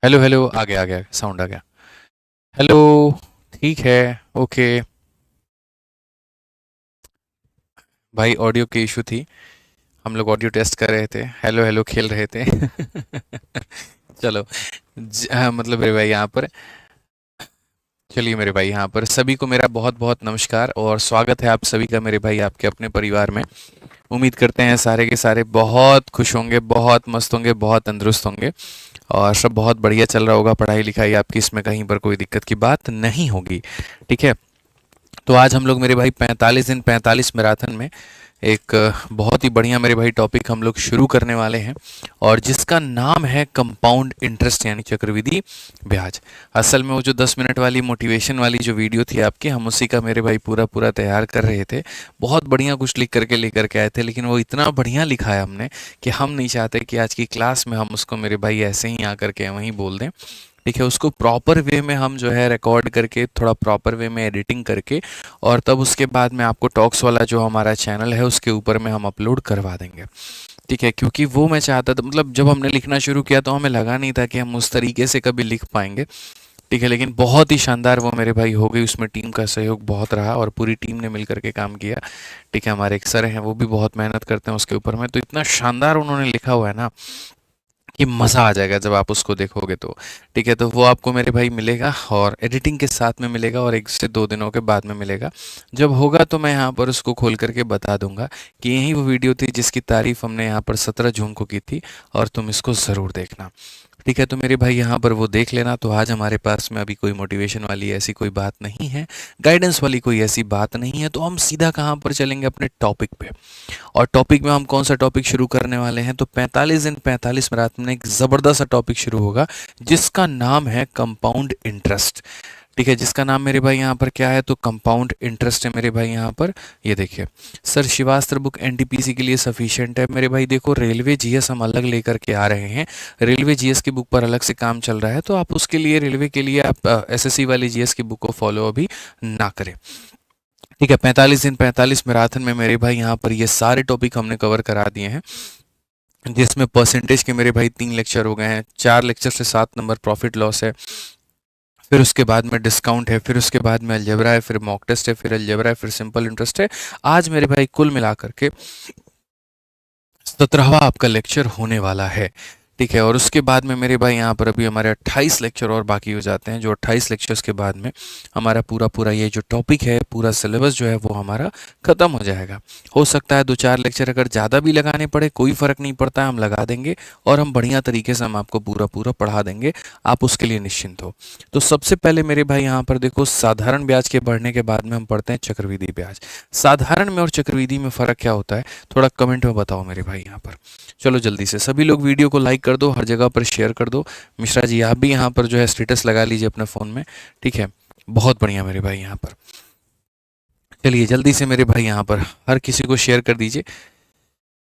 Hello hello, आ गया sound आ गया। Hello. ठीक है। ओके। भाई ऑडियो की इशू थी। हम लोग ऑडियो टेस्ट कर रहे थे, हेलो हेलो खेल रहे थे। चलो। मतलब मेरे भाई यहाँ पर, चलिए मेरे भाई यहाँ पर सभी को मेरा बहुत बहुत नमस्कार और स्वागत है आप सभी का मेरे भाई आपके अपने परिवार में। उम्मीद करते हैं सारे के सारे बहुत खुश होंगे, बहुत मस्त होंगे, बहुत तंदुरुस्त होंगे और सब बहुत बढ़िया चल रहा होगा। पढ़ाई लिखाई आपकी इसमें कहीं पर कोई दिक्कत की बात नहीं होगी। ठीक है। तो आज हम लोग मेरे भाई 45 दिन 45 मैराथन में एक बहुत ही बढ़िया मेरे भाई टॉपिक हम लोग शुरू करने वाले हैं और जिसका नाम है कंपाउंड इंटरेस्ट यानी चक्रवृद्धि ब्याज। असल में वो जो 10 मिनट वाली मोटिवेशन वाली जो वीडियो थी आपकी, हम उसी का मेरे भाई पूरा पूरा तैयार कर रहे थे। बहुत बढ़िया कुछ लिख करके लेकर के आए थे, लेकिन वो इतना बढ़िया लिखा है हमने कि हम नहीं चाहते कि आज की क्लास में हम उसको मेरे भाई ऐसे ही आकर के वहीं बोल दें। ठीक है, उसको प्रॉपर वे में हम जो है रिकॉर्ड करके थोड़ा प्रॉपर वे में एडिटिंग करके और तब उसके बाद में आपको टॉक्स वाला जो हमारा चैनल है उसके ऊपर में हम अपलोड करवा देंगे। ठीक है, क्योंकि वो मैं चाहता था, मतलब जब हमने लिखना शुरू किया तो हमें लगा नहीं था कि हम उस तरीके से कभी लिख पाएंगे। ठीक है, लेकिन बहुत ही शानदार वो मेरे भाई हो गई। उसमें टीम का सहयोग बहुत रहा और पूरी टीम ने मिल करके काम किया। ठीक है, हमारे एक सर हैं वो भी बहुत मेहनत करते हैं उसके ऊपर में, तो इतना शानदार उन्होंने लिखा हुआ है ना कि मज़ा आ जाएगा जब आप उसको देखोगे तो। ठीक है, तो वो आपको मेरे भाई मिलेगा और एडिटिंग के साथ में मिलेगा और 1 से 2 दिनों के बाद में मिलेगा। जब होगा तो मैं यहाँ पर उसको खोल करके बता दूंगा कि यही वो वीडियो थी जिसकी तारीफ हमने यहाँ पर 17 जून को की थी और तुम इसको ज़रूर देखना। ठीक है, तो मेरे भाई यहाँ पर वो देख लेना। तो आज हमारे पास में अभी कोई मोटिवेशन वाली ऐसी कोई बात नहीं है, गाइडेंस वाली कोई ऐसी बात नहीं है, तो हम सीधा कहाँ पर चलेंगे अपने टॉपिक पे। और टॉपिक में हम कौन सा टॉपिक शुरू करने वाले हैं, तो 45 दिन 45 रात में एक ज़बरदस्त सा टॉपिक शुरू होगा जिसका नाम है कंपाउंड इंटरेस्ट। ठीक है, जिसका नाम मेरे भाई यहाँ पर क्या है, तो कंपाउंड इंटरेस्ट है मेरे भाई यहाँ पर। ये देखिए, सर शिवास्त्र बुक एनटीपीसी के लिए सफिशिएंट है मेरे भाई। देखो, रेलवे जीएस हम अलग लेकर के आ रहे हैं। रेलवे जीएस की बुक पर अलग से काम चल रहा है, तो आप उसके लिए रेलवे के लिए आप एसएससी वाली जीएस की बुक को फॉलो अभी ना करें। ठीक है, 45 दिन 45 मैराथन में मेरे भाई यहाँ पर ये सारे टॉपिक हमने कवर करा दिए हैं, जिसमें परसेंटेज के मेरे भाई 3 लेक्चर हो गए हैं। 4 लेक्चर से 7 नंबर प्रॉफिट लॉस है, फिर उसके बाद में डिस्काउंट है, फिर उसके बाद में अलजेब्रा है, फिर मॉक टेस्ट है, फिर अलजेब्रा है, फिर सिंपल इंटरेस्ट है। आज मेरे भाई कुल मिला करके 17वां आपका लेक्चर होने वाला है। ठीक है, और उसके बाद में मेरे भाई यहाँ पर अभी हमारे 28 लेक्चर और बाकी हो जाते हैं, जो 28 लेक्चर्स के बाद में हमारा पूरा पूरा ये जो टॉपिक है, पूरा सिलेबस जो है वो हमारा ख़त्म हो जाएगा। हो सकता है 2-4 लेक्चर अगर ज़्यादा भी लगाने पड़े, कोई फ़र्क नहीं पड़ता है, हम लगा देंगे और हम बढ़िया तरीके से हम आपको पूरा पूरा पढ़ा देंगे। आप उसके लिए निश्चिंत हो। तो सबसे पहले मेरे भाई यहाँ पर देखो, साधारण ब्याज के बढ़ने के बाद में हम पढ़ते हैं चक्रवृद्धि ब्याज। साधारण में और चक्रवृद्धि में फ़र्क क्या होता है, थोड़ा कमेंट में बताओ मेरे भाई यहाँ पर। चलो जल्दी से सभी लोग वीडियो को लाइक कर दो, हर जगह पर शेयर कर दो। मिश्रा जी आप भी यहाँ पर जो है स्टेटस लगा लीजिए अपने फ़ोन में। ठीक है, बहुत बढ़िया मेरे भाई यहाँ पर। चलिए जल्दी से मेरे भाई यहाँ पर हर किसी को शेयर कर दीजिए।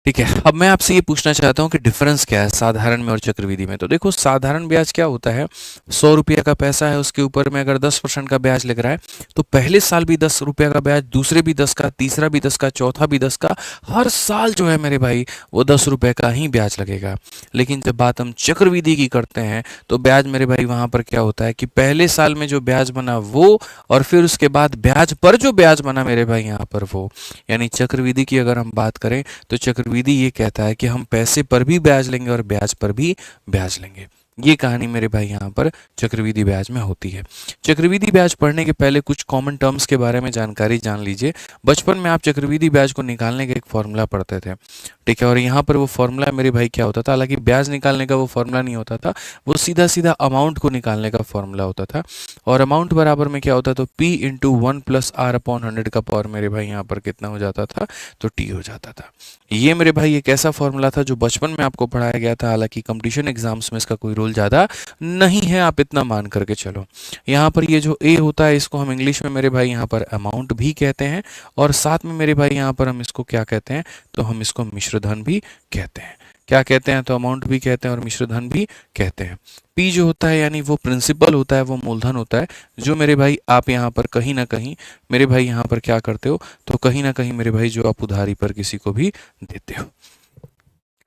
ठीक है, अब मैं आपसे ये पूछना चाहता हूँ कि डिफरेंस क्या है साधारण में और चक्रवृद्धि में। तो देखो, साधारण ब्याज क्या होता है, 100 रुपये का पैसा है, उसके ऊपर में अगर 10% का ब्याज लग रहा है तो पहले साल भी 10 रुपये का ब्याज, दूसरे भी 10 का, तीसरा भी 10 का, चौथा भी 10 का, हर साल जो है मेरे भाई वो 10 रुपये का ही ब्याज लगेगा। लेकिन जब बात हम चक्रवृद्धि की करते हैं तो ब्याज मेरे भाई वहाँ पर क्या होता है कि पहले साल में जो ब्याज बना वो, और फिर उसके बाद ब्याज पर जो ब्याज बना मेरे भाई यहाँ पर वो। यानी चक्रवृद्धि की अगर हम बात करें तो चक्रवृद्धि ये कहता है कि हम पैसे पर भी ब्याज लेंगे और ब्याज पर भी ब्याज लेंगे। ये कहानी मेरे भाई यहाँ पर चक्रवृद्धि ब्याज में होती है। चक्रवृद्धि ब्याज पढ़ने के पहले कुछ कॉमन टर्म्स के बारे में जानकारी जान लीजिए। बचपन में आप चक्रवृद्धि ब्याज को निकालने का एक फॉर्मूला पढ़ते थे। ठीक है, और यहाँ पर वो फॉर्मूला मेरे भाई क्या होता था, हालांकि ब्याज निकालने का वो फॉर्मूला नहीं होता था, वो सीधा सीधा अमाउंट को निकालने का फॉर्मूला होता था। और अमाउंट बराबर में क्या होता, तो P इंटू 1+R/100 का पावर मेरे भाई यहाँ पर कितना हो जाता था, तो T हो जाता था। ये मेरे भाई एक ऐसा फॉर्मूला था जो बचपन में आपको पढ़ाया गया था, हालांकि कंपटीशन एग्जाम्स में इसका कोई रोल ज़्यादा नहीं है, आप इतना मान करके चलो। यहाँ पर ये जो ए होता है इसको हम इंग्लिश में मेरे भाई यहाँ पर अमाउंट भी कहते हैं, और साथ में मेरे भाई यहाँ पर हम इसको क्या कहते हैं, तो हम इसको मिश्रधन भी कहते हैं। क्या कहते हैं, तो अमाउंट भी कहते हैं और मिश्रधन भी कहते हैं। पी जो होता है यानी वो प्रिंसिपल होता है, वो मूलधन होता है, जो मेरे भाई आप यहाँ पर कहीं ना कहीं मेरे भाई यहाँ पर क्या करते हो, तो कहीं ना कहीं मेरे भाई जो आप उधारी पर किसी को भी देते हो।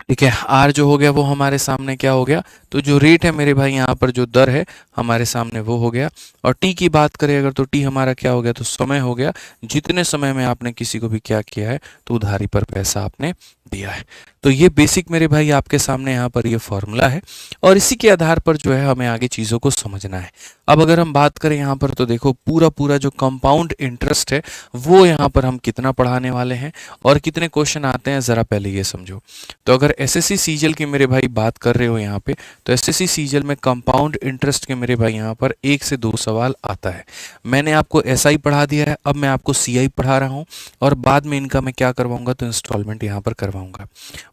ठीक है। आर जो हो गया वो हमारे सामने क्या हो गया, तो जो रेट है मेरे भाई यहाँ पर, जो दर है हमारे सामने वो हो गया। और टी की बात करें अगर, तो टी हमारा क्या हो गया, तो समय हो गया, जितने समय में आपने किसी को भी क्या किया है, तो उधारी पर पैसा आपने दिया है। तो ये बेसिक मेरे भाई आपके सामने यहाँ पर ये फॉर्मूला है, और इसी के आधार पर जो है हमें आगे चीज़ों को समझना है। अब अगर हम बात करें यहाँ पर, तो देखो पूरा पूरा जो कंपाउंड इंटरेस्ट है वो यहाँ पर हम कितना पढ़ाने वाले हैं और कितने क्वेश्चन आते हैं, ज़रा पहले ये समझो। तो अगर एसएससी सीजीएल की मेरे भाई बात कर रहे हो यहाँ पे, तो एसएससी सीजीएल में कंपाउंड इंटरेस्ट के मेरे भाई यहाँ पर 1 से 2 सवाल आता है। मैंने आपको एसआई पढ़ा दिया है, अब मैं आपको सीआई पढ़ा रहा हूँ, और बाद में इनका मैं क्या करवाऊंगा, तो इंस्टॉलमेंट यहाँ पर करवाऊंगा।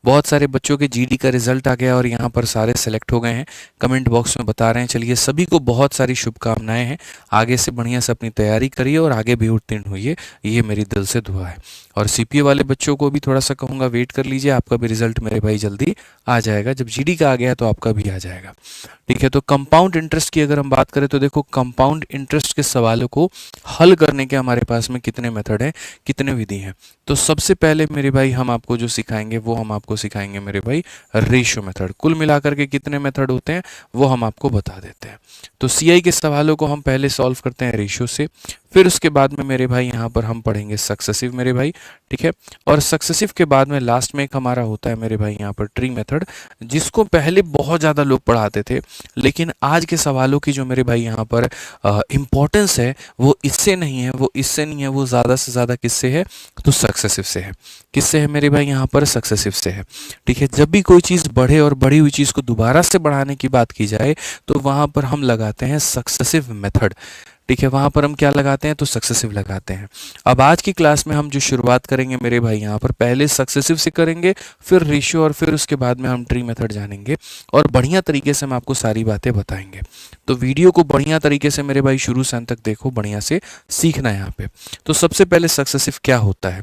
बहुत सारे बच्चों के जीडी का रिजल्ट आ गया और यहाँ पर सारे सेलेक्ट हो गए हैं, कमेंट बॉक्स में बता रहे हैं। चलिए सभी को बहुत सारी शुभकामनाएं हैं, आगे से बढ़िया से अपनी तैयारी करिए और आगे भी उत्तीर्ण होइए, ये मेरी दिल से दुआ है। और सीपीए वाले बच्चों को भी थोड़ा सा कहूँगा, वेट कर लीजिए, आपका भी रिजल्ट मेरे भाई जल्दी आ जाएगा। जब जीडी का आ गया तो आपका भी आ जाएगा। ठीक है। तो कंपाउंड इंटरेस्ट की अगर हम बात करें, तो देखो कंपाउंड इंटरेस्ट के सवालों को हल करने के हमारे पास में कितने मेथड हैं, कितने विधि हैं। तो सबसे पहले मेरे भाई हम आपको जो सिखाएंगे वो हम आपको सिखाएंगे मेरे भाई रेशियो मेथड। कुल मिलाकर के कितने मेथड होते हैं वो हम आपको बता देते हैं। तो सीआई के सवालों को हम पहले सॉल्व करते हैं रेशियो से, फिर उसके बाद में मेरे भाई यहाँ पर हम पढ़ेंगे सक्सेसिव मेरे भाई। ठीक है। और सक्सेसिव के बाद में लास्ट में एक हमारा होता है मेरे भाई यहाँ पर ट्री मेथड, जिसको पहले बहुत ज़्यादा लोग पढ़ाते थे, लेकिन आज के सवालों की जो मेरे भाई यहाँ पर इम्पोर्टेंस है वो इससे नहीं है, वो इससे नहीं है, वो ज़्यादा से ज़्यादा किससे है, तो सक्सेसिव से है। किससे है मेरे भाई यहाँ पर, सक्सेसिव से है। ठीक है। जब भी कोई चीज़ बढ़े और बढ़ी हुई चीज़ को दोबारा से बढ़ाने की बात की जाए, तो वहाँ पर हम लगाते हैं सक्सेसिव मेथड। ठीक है। वहाँ पर हम क्या लगाते हैं, तो सक्सेसिव लगाते हैं। अब आज की क्लास में हम जो शुरुआत करेंगे मेरे भाई यहाँ पर, पहले सक्सेसिव से करेंगे, फिर रेशियो, और फिर उसके बाद में हम ट्री मेथड जानेंगे, और बढ़िया तरीके से हम आपको सारी बातें बताएंगे। तो वीडियो को बढ़िया तरीके से मेरे भाई शुरू से अंत तक देखो, बढ़िया से सीखना है यहाँ पे। तो सबसे पहले सक्सेसिव क्या होता है,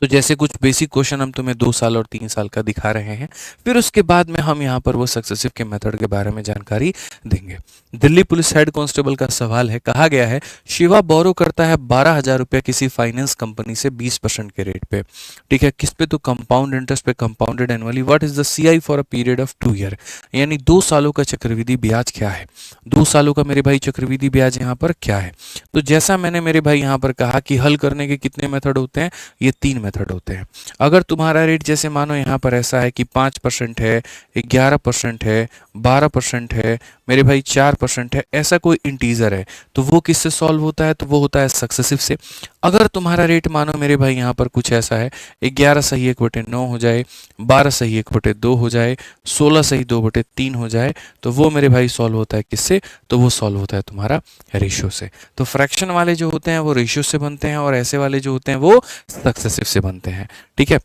तो जैसे कुछ बेसिक क्वेश्चन हम तुम्हें 2 साल और 3 साल का दिखा रहे हैं, फिर उसके बाद में हम यहाँ पर वो सक्सेसिव के मेथड के बारे में जानकारी देंगे। दिल्ली पुलिस हेड कांस्टेबल का सवाल है, कहा गया है शिवा बोरो करता है 12,000 रुपये किसी फाइनेंस कंपनी से 20% के रेट पे। ठीक है। किस पे, तो कंपाउंड इंटरेस्ट पे, compounded annually. What is the CI for a period of 2 year, यानी 2 सालों का चक्रवृद्धि ब्याज क्या है, 2 सालों का मेरे भाई चक्रवृद्धि ब्याज यहाँ पर क्या है। तो जैसा मैंने मेरे भाई यहाँ पर कहा कि हल करने के कितने मेथड होते हैं, ये 3 मेथड होते हैं। अगर तुम्हारा रेट जैसे मानो यहाँ पर ऐसा है कि 5% है, 11% है, 12% है, मेरे भाई 4% है, ऐसा कोई इंटीजर है, तो वो किससे सॉल्व होता है, तो वो होता है सक्सेसिव से। अगर तुम्हारा रेट मानो मेरे भाई यहाँ पर कुछ ऐसा है, 11 सही 1/9 हो जाए, 12 सही 1/2 हो जाए, 16 सही 2/3 हो जाए, तो वो मेरे भाई सॉल्व होता है किससे, तो वो सॉल्व होता है तुम्हारा रेशियो से। तो फ्रैक्शन वाले जो होते हैं वो रेशियो से बनते हैं, और ऐसे वाले जो होते हैं वो सक्सेसिव से बनते हैं। ठीक है।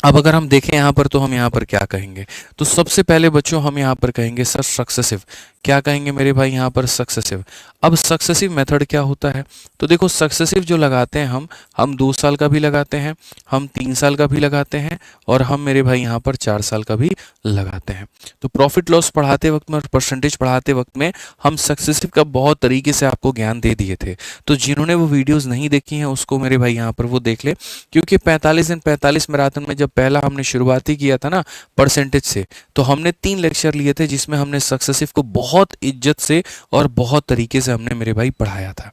अब अगर हम देखें यहाँ पर, तो हम यहाँ पर क्या कहेंगे, तो सबसे पहले बच्चों हम यहाँ पर कहेंगे सर सक्सेसिव। क्या कहेंगे मेरे भाई यहाँ पर, सक्सेसिव। अब सक्सेसिव मेथड क्या होता है, तो देखो सक्सेसिव जो लगाते हैं हम 2 साल का भी लगाते हैं, हम 3 साल का भी लगाते हैं, और हम मेरे भाई यहाँ पर 4 साल का भी लगाते हैं। तो प्रॉफिट लॉस पढ़ाते वक्त में और परसेंटेज पढ़ाते वक्त में हम सक्सेसिव का बहुत तरीके से आपको ज्ञान दे दिए थे। तो जिन्होंने वो वीडियोज़ नहीं देखी हैं उसको मेरे भाई यहाँ पर वो देख ले, क्योंकि 45 दिन 45 मैराथन में जब पहला हमने शुरुआती किया था ना परसेंटेज से, तो हमने 3 लेक्चर लिए थे, जिसमें हमने सक्सेसिव को बहुत इज्जत से और बहुत तरीके से हमने मेरे भाई पढ़ाया था,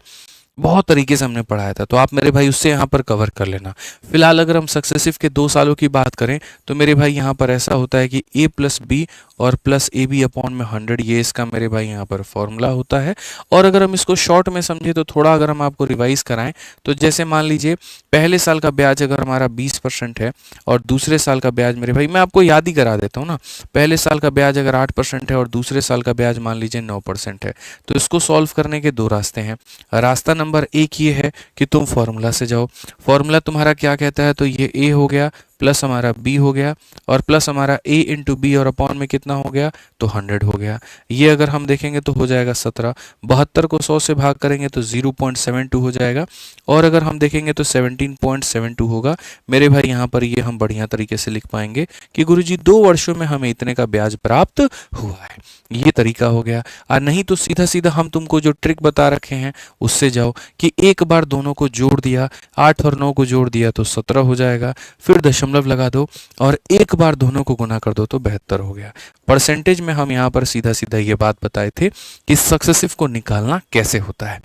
बहुत तरीके से हमने पढ़ाया था। तो आप मेरे भाई उससे यहाँ पर कवर कर लेना। फिलहाल अगर हम सक्सेसिव के 2 सालों की बात करें, तो मेरे भाई यहाँ पर ऐसा होता है कि a + b और प्लस AB अपॉन में 100, ये इसका मेरे भाई यहाँ पर फॉर्मूला होता है। और अगर हम इसको शॉर्ट में समझे, तो थोड़ा अगर हम आपको रिवाइज कराएं, तो जैसे मान लीजिए पहले साल का ब्याज अगर हमारा 20% है, और दूसरे साल का ब्याज मेरे भाई, मैं आपको याद ही करा देता हूँ ना, पहले साल का ब्याज अगर 8% है और दूसरे साल का ब्याज मान लीजिए 9% है, तो इसको सॉल्व करने के 2 रास्ते हैं। रास्ता नंबर 1 ये है कि तुम फॉर्मूला से जाओ। फॉर्मूला तुम्हारा क्या कहता है, तो ये a हो गया, प्लस हमारा b हो गया, और प्लस हमारा a इंटू बी, और अपॉन में कितना हो गया, तो 100 हो गया। ये अगर हम देखेंगे तो हो जाएगा 17। 72 को 100 से भाग करेंगे तो 0.72 हो जाएगा, और अगर हम देखेंगे तो 17.72 होगा। मेरे भाई यहाँ पर ये हम बढ़िया तरीके से लिख पाएंगे कि गुरुजी 2 वर्षों में हमें इतने का ब्याज प्राप्त हुआ है। ये तरीका हो गया। और नहीं तो सीधा सीधा हम तुमको जो ट्रिक बता रखे हैं उससे जाओ कि एक बार दोनों को जोड़ दिया, 8 और 9 को जोड़ दिया तो 17 हो जाएगा, फिर दशमलव दशमलव लगा दो और एक बार दोनों को गुना कर दो तो 72 हो गया। परसेंटेज में हम यहाँ पर सीधा सीधा ये बात बताए थे कि सक्सेसिव को निकालना कैसे होता है।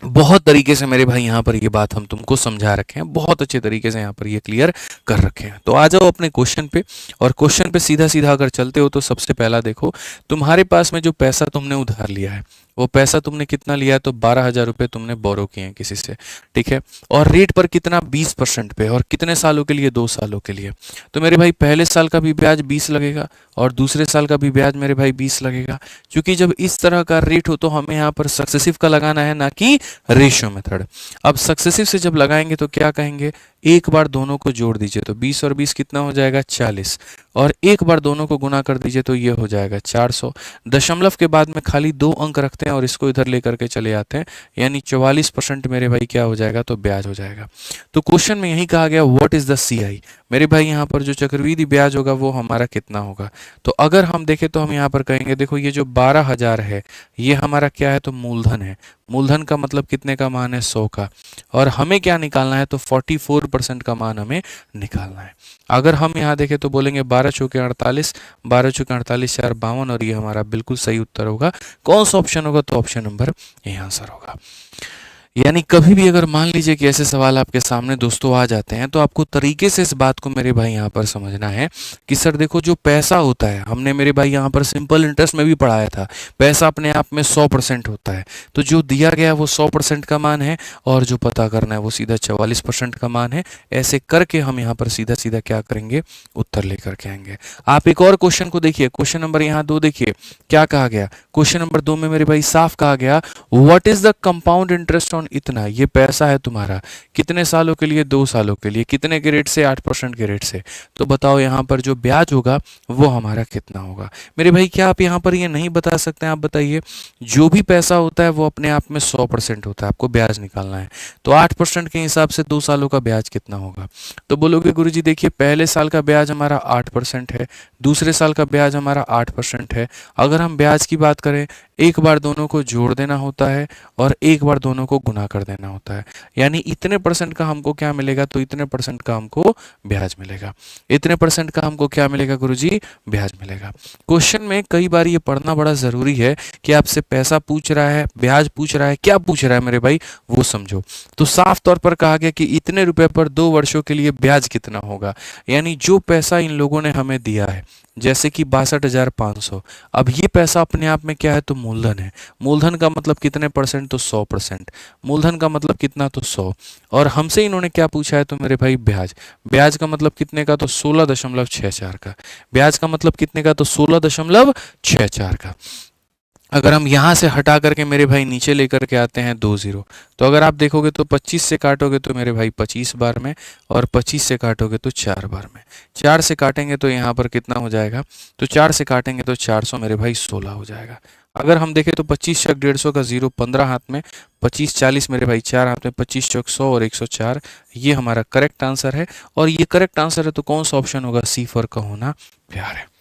बहुत तरीके से मेरे भाई यहाँ पर ये बात हम तुमको समझा रखे हैं, बहुत अच्छे तरीके से यहाँ पर ये क्लियर कर रखे हैं। तो आ जाओ अपने क्वेश्चन पे, और क्वेश्चन पे सीधा सीधा अगर चलते हो तो सबसे पहला देखो, तुम्हारे पास में जो पैसा तुमने उधार लिया है वो पैसा तुमने कितना लिया है, तो 12,000 रुपये तुमने बोरो किए हैं किसी से, ठीक है। और रेट पर कितना, 20% पे, और कितने सालों के लिए, 2 सालों के लिए। तो मेरे भाई पहले साल का भी ब्याज 20 लगेगा और दूसरे साल का भी ब्याज मेरे भाई 20 लगेगा, क्योंकि जब इस तरह का रेट हो तो हमें यहाँ पर सक्सेसिव का लगाना है, ना कि रेशियो मेथड। अब सक्सेसिव से जब लगाएंगे तो क्या कहेंगे, एक बार दोनों को जोड़ दीजिए तो 20 और 20 कितना हो जाएगा, 40, और एक बार दोनों को गुना कर दीजिए तो ये हो जाएगा 400। दशमलव के बाद में खाली 2 अंक रखते हैं और इसको इधर लेकर के चले आते हैं, यानी 44% मेरे भाई क्या हो जाएगा, तो ब्याज हो जाएगा। तो क्वेश्चन में यही कहा गया व्हाट इज द CI, मेरे भाई यहाँ पर जो चक्रवृद्धि ब्याज होगा वो हमारा कितना होगा। तो अगर हम देखें तो हम यहाँ पर कहेंगे, देखो ये जो 12,000 है ये हमारा क्या है, तो मूलधन है। मूलधन का मतलब कितने का मान है, 100 का, और हमें क्या निकालना है, तो 44% का मान हमें निकालना है। अगर हम यहाँ देखें तो बोलेंगे 12 चौके 48, 12 चौके 48 4 52, और ये हमारा बिल्कुल सही उत्तर होगा। कौन सा ऑप्शन होगा, तो ऑप्शन नंबर ये आंसर होगा। यानी कभी भी अगर मान लीजिए कि ऐसे सवाल आपके सामने दोस्तों आ जाते हैं तो आपको तरीके से इस बात को मेरे भाई यहाँ पर समझना है कि सर देखो जो पैसा होता है, हमने मेरे भाई यहाँ पर सिंपल इंटरेस्ट में भी पढ़ाया था, पैसा अपने आप में 100% होता है। तो जो दिया गया है वो 100% का मान है, और जो पता करना है वो सीधा 44% का मान है। ऐसे करके हम यहाँ पर सीधा सीधा क्या करेंगे, उत्तर लेकर के आएंगे। आप एक और क्वेश्चन को देखिए, क्वेश्चन नंबर यहाँ 2 देखिए क्या कहा गया। क्वेश्चन नंबर 2 में मेरे भाई साफ कहा गया what is the compound interest on इतना, ये पैसा है तुम्हारा कितने सालों के लिए, 2 सालों के लिए, कितने के रेट से, 8% के रेट से। तो बताओ यहाँ पर जो ब्याज होगा वो हमारा कितना होगा। मेरे भाई क्या आप यहाँ पर ये नहीं बता सकते हैं, आप बताइए। जो भी पैसा होता है वो अपने आप में 100% होता है, आपको ब्याज निकालना है, तो 8% के हिसाब से 2 सालों का ब्याज कितना होगा। तो बोलोगे गुरुजी देखिए पहले साल का ब्याज हमारा 8% है, दूसरे साल का ब्याज हमारा 8% है। अगर हम ब्याज की बात करें, एक बार दोनों को जोड़ देना होता है और एक बार दोनों को गुना कर देना होता है, यानी इतने % का हमको क्या मिलेगा, तो इतने % का हमको ब्याज मिलेगा। इतने % का हमको क्या मिलेगा गुरुजी, ब्याज मिलेगा। क्वेश्चन में कई बार ये पढ़ना बड़ा जरूरी है कि आपसे पैसा पूछ रहा है, ब्याज पूछ रहा है, क्या पूछ रहा है मेरे भाई वो समझो। तो साफ तौर पर कहा गया कि इतने रुपए पर 2 वर्षों के लिए ब्याज कितना होगा, यानी जो पैसा इन लोगों ने हमें दिया है जैसे कि 62,500, अब ये पैसा अपने आप में क्या है, तो मूलधन है। मूलधन का मतलब कितने %, तो 100%। मूलधन का मतलब कितना, तो 100, और हमसे इन्होंने क्या पूछा है, तो मेरे भाई ब्याज। ब्याज का मतलब कितने का, तो 16.64 का। ब्याज का मतलब कितने का, तो 16.64 का। अगर हम यहाँ से हटा करके मेरे भाई नीचे लेकर के आते हैं 2 0, तो अगर आप देखोगे तो 25 से काटोगे तो मेरे भाई 25 बार में, और 25 से काटोगे तो 4 बार में। 4 से काटेंगे तो यहाँ पर कितना हो जाएगा, तो 4 से काटेंगे तो 400 मेरे भाई 16 हो जाएगा। अगर हम देखें तो 25 चौक 150 का 0 15 हाथ में, 25 40 मेरे भाई 4 हाथ में, 25 चौक 100 और 104, ये हमारा करेक्ट आंसर है। और ये करेक्ट आंसर है तो कौन सा ऑप्शन होगा, सी फॉर का होना प्यार है।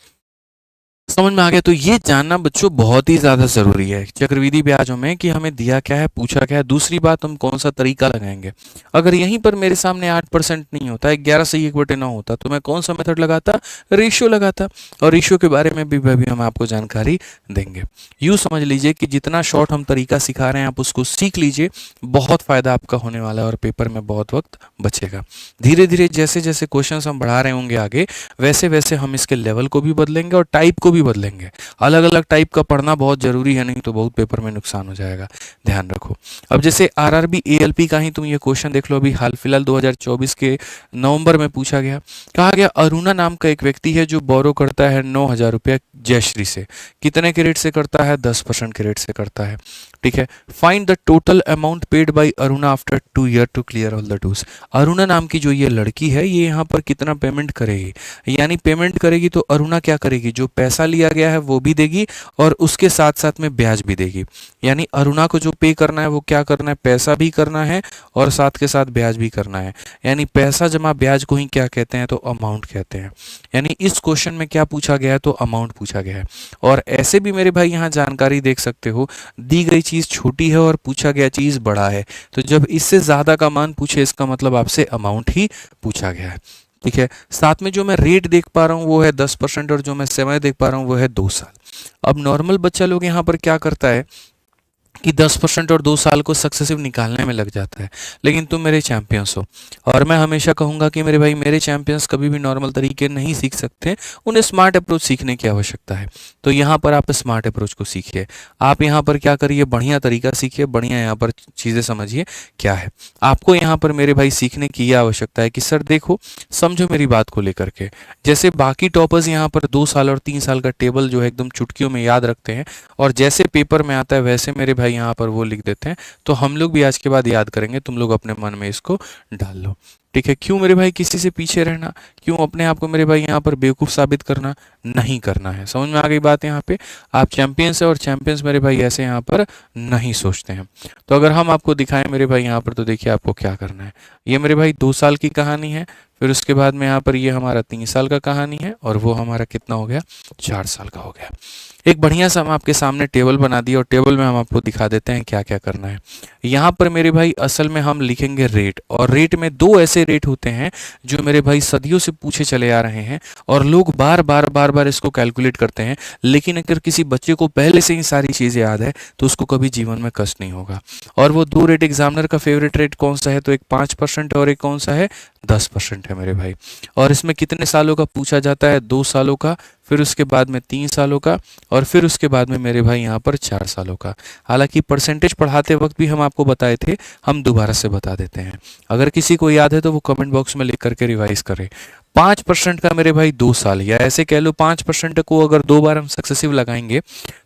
समझ में आ गया। तो ये जानना बच्चों बहुत ही ज्यादा जरूरी है चक्रवृद्धि ब्याजों में कि हमें दिया क्या है, पूछा क्या है। दूसरी बात, हम कौन सा तरीका लगाएंगे। अगर यहीं पर मेरे सामने 8% नहीं होता, 11 से 1/9 होता, तो मैं कौन सा मेथड लगाता, रेशियो लगाता। और रेशियो के बारे में भी हम आपको जानकारी देंगे। यूँ समझ लीजिए कि जितना शॉर्ट हम तरीका सिखा रहे हैं आप उसको सीख लीजिए, बहुत फायदा आपका होने वाला है और पेपर में बहुत वक्त बचेगा। धीरे धीरे जैसे जैसे क्वेश्चन हम बढ़ा रहे होंगे आगे, वैसे वैसे हम इसके लेवल को भी बदलेंगे और टाइप को भी बदलेंगे। अलग अलग टाइप का पढ़ना बहुत जरूरी है, नहीं तो बहुत पेपर में नुकसान हो जाएगा, ध्यान रखो। अब जैसे आरआरबी एएलपी का ही तुम ये क्वेश्चन देख लो, अभी हाल फिलहाल 2024 के नवंबर में पूछा गया। कहा गया अरुणा नाम का एक व्यक्ति है जो बोरो करता है 9,000 रुपया जयश्री से। कितने के रेट से करता है, 10% के रेट से करता है, ठीक है। Find the total amount paid by Aruna after 2 year to clear all the dues. Aruna नाम की जो ये लड़की है ये यहाँ पर कितना पेमेंट करेगी, यानी पेमेंट करेगी तो अरुणा क्या करेगी, जो पैसा लिया गया है वो भी देगी और उसके साथ साथ में ब्याज भी देगी। यानी अरुणा को जो पे करना है वो क्या करना है, पैसा भी करना है और साथ के साथ ब्याज भी करना है। यानी पैसा जमा ब्याज को ही क्या कहते हैं, तो अमाउंट कहते हैं। यानी इस क्वेश्चन में क्या पूछा गया है, तो अमाउंट पूछा गया है। और ऐसे भी मेरे भाई यहाँ जानकारी देख सकते हो, दी गई चीज छोटी है और पूछा गया चीज बड़ा है, तो जब इससे ज्यादा का मान पूछे इसका मतलब आपसे अमाउंट ही पूछा गया है। ठीक है। साथ में जो मैं रेट देख पा रहा हूँ वो है 10% और जो मैं समय देख पा रहा हूँ वो है 2 साल। अब नॉर्मल बच्चा लोग यहाँ पर क्या करता है कि 10% और 2 साल को सक्सेसिव निकालने में लग जाता है, लेकिन तुम मेरे चैंपियंस हो और मैं हमेशा कहूंगा कि मेरे भाई मेरे चैंपियंस कभी भी नॉर्मल तरीके नहीं सीख सकते, उन्हें स्मार्ट अप्रोच सीखने की आवश्यकता है। तो यहाँ पर आप स्मार्ट अप्रोच को सीखिए, आप यहाँ पर क्या करिए, बढ़िया तरीका सीखिए, बढ़िया यहाँ पर चीज़ें समझिए क्या है आपको यहाँ पर मेरे भाई सीखने की यह आवश्यकता है कि सर देखो समझो मेरी बात को लेकर के, जैसे बाकी टॉपर्स यहाँ पर 2 साल और 3 साल का टेबल जो है एकदम चुटकियों में याद रखते हैं और जैसे पेपर में आता है वैसे मेरे भाई यहाँ पर वो लिख देते हैं, तो हम लोग भी आज के बाद याद करेंगे, तुम लोग अपने मन में इसको डाल लो। ठीक है, क्यों मेरे भाई किसी से पीछे रहना, क्यों अपने आप को मेरे भाई यहाँ पर बेवकूफ़ साबित करना, नहीं करना है। समझ में आ गई बात यहाँ पे, आप चैंपियंस है और चैंपियंस मेरे भाई ऐसे यहाँ पर नहीं सोचते हैं। तो अगर हम आपको दिखाएं मेरे भाई यहाँ पर, तो देखिए आपको क्या करना है। ये मेरे भाई 2 साल की कहानी है, फिर उसके बाद में यहाँ पर ये हमारा 3 साल का कहानी है और वो हमारा कितना हो गया, 4 साल का हो गया। एक बढ़िया सा हम आपके सामने टेबल बना दिया और टेबल में हम आपको दिखा देते हैं क्या क्या करना है। यहाँ पर मेरे भाई असल में हम लिखेंगे रेट, और रेट में 2 ऐसे रेट होते हैं जो मेरे भाई सदियों से पूछे चले आ रहे हैं और लोग बार बार इसको कैलकुलेट करते हैं, लेकिन अगर किसी बच्चे को पहले से ही सारी चीज़ें याद है तो उसको कभी जीवन में कष्ट नहीं होगा। और वो 2 रेट एग्जामिनर का फेवरेट रेट कौन सा है, तो एक 5% और एक कौन सा है, 10% है मेरे भाई। और इसमें कितने सालों का पूछा जाता है, 2 सालों का, फिर उसके बाद में 3 सालों का और फिर उसके बाद में मेरे भाई यहाँ पर 4 सालों का। हालांकि परसेंटेज पढ़ाते वक्त भी हम आपको बताए थे, हम दोबारा से बता देते हैं, अगर किसी को याद है तो वो कमेंट बॉक्स में लिख करके रिवाइज करें। 5% का मेरे भाई 2 साल, या ऐसे कह लो 5% को अगर 2 बार हम सक्सेसिव लगाएंगे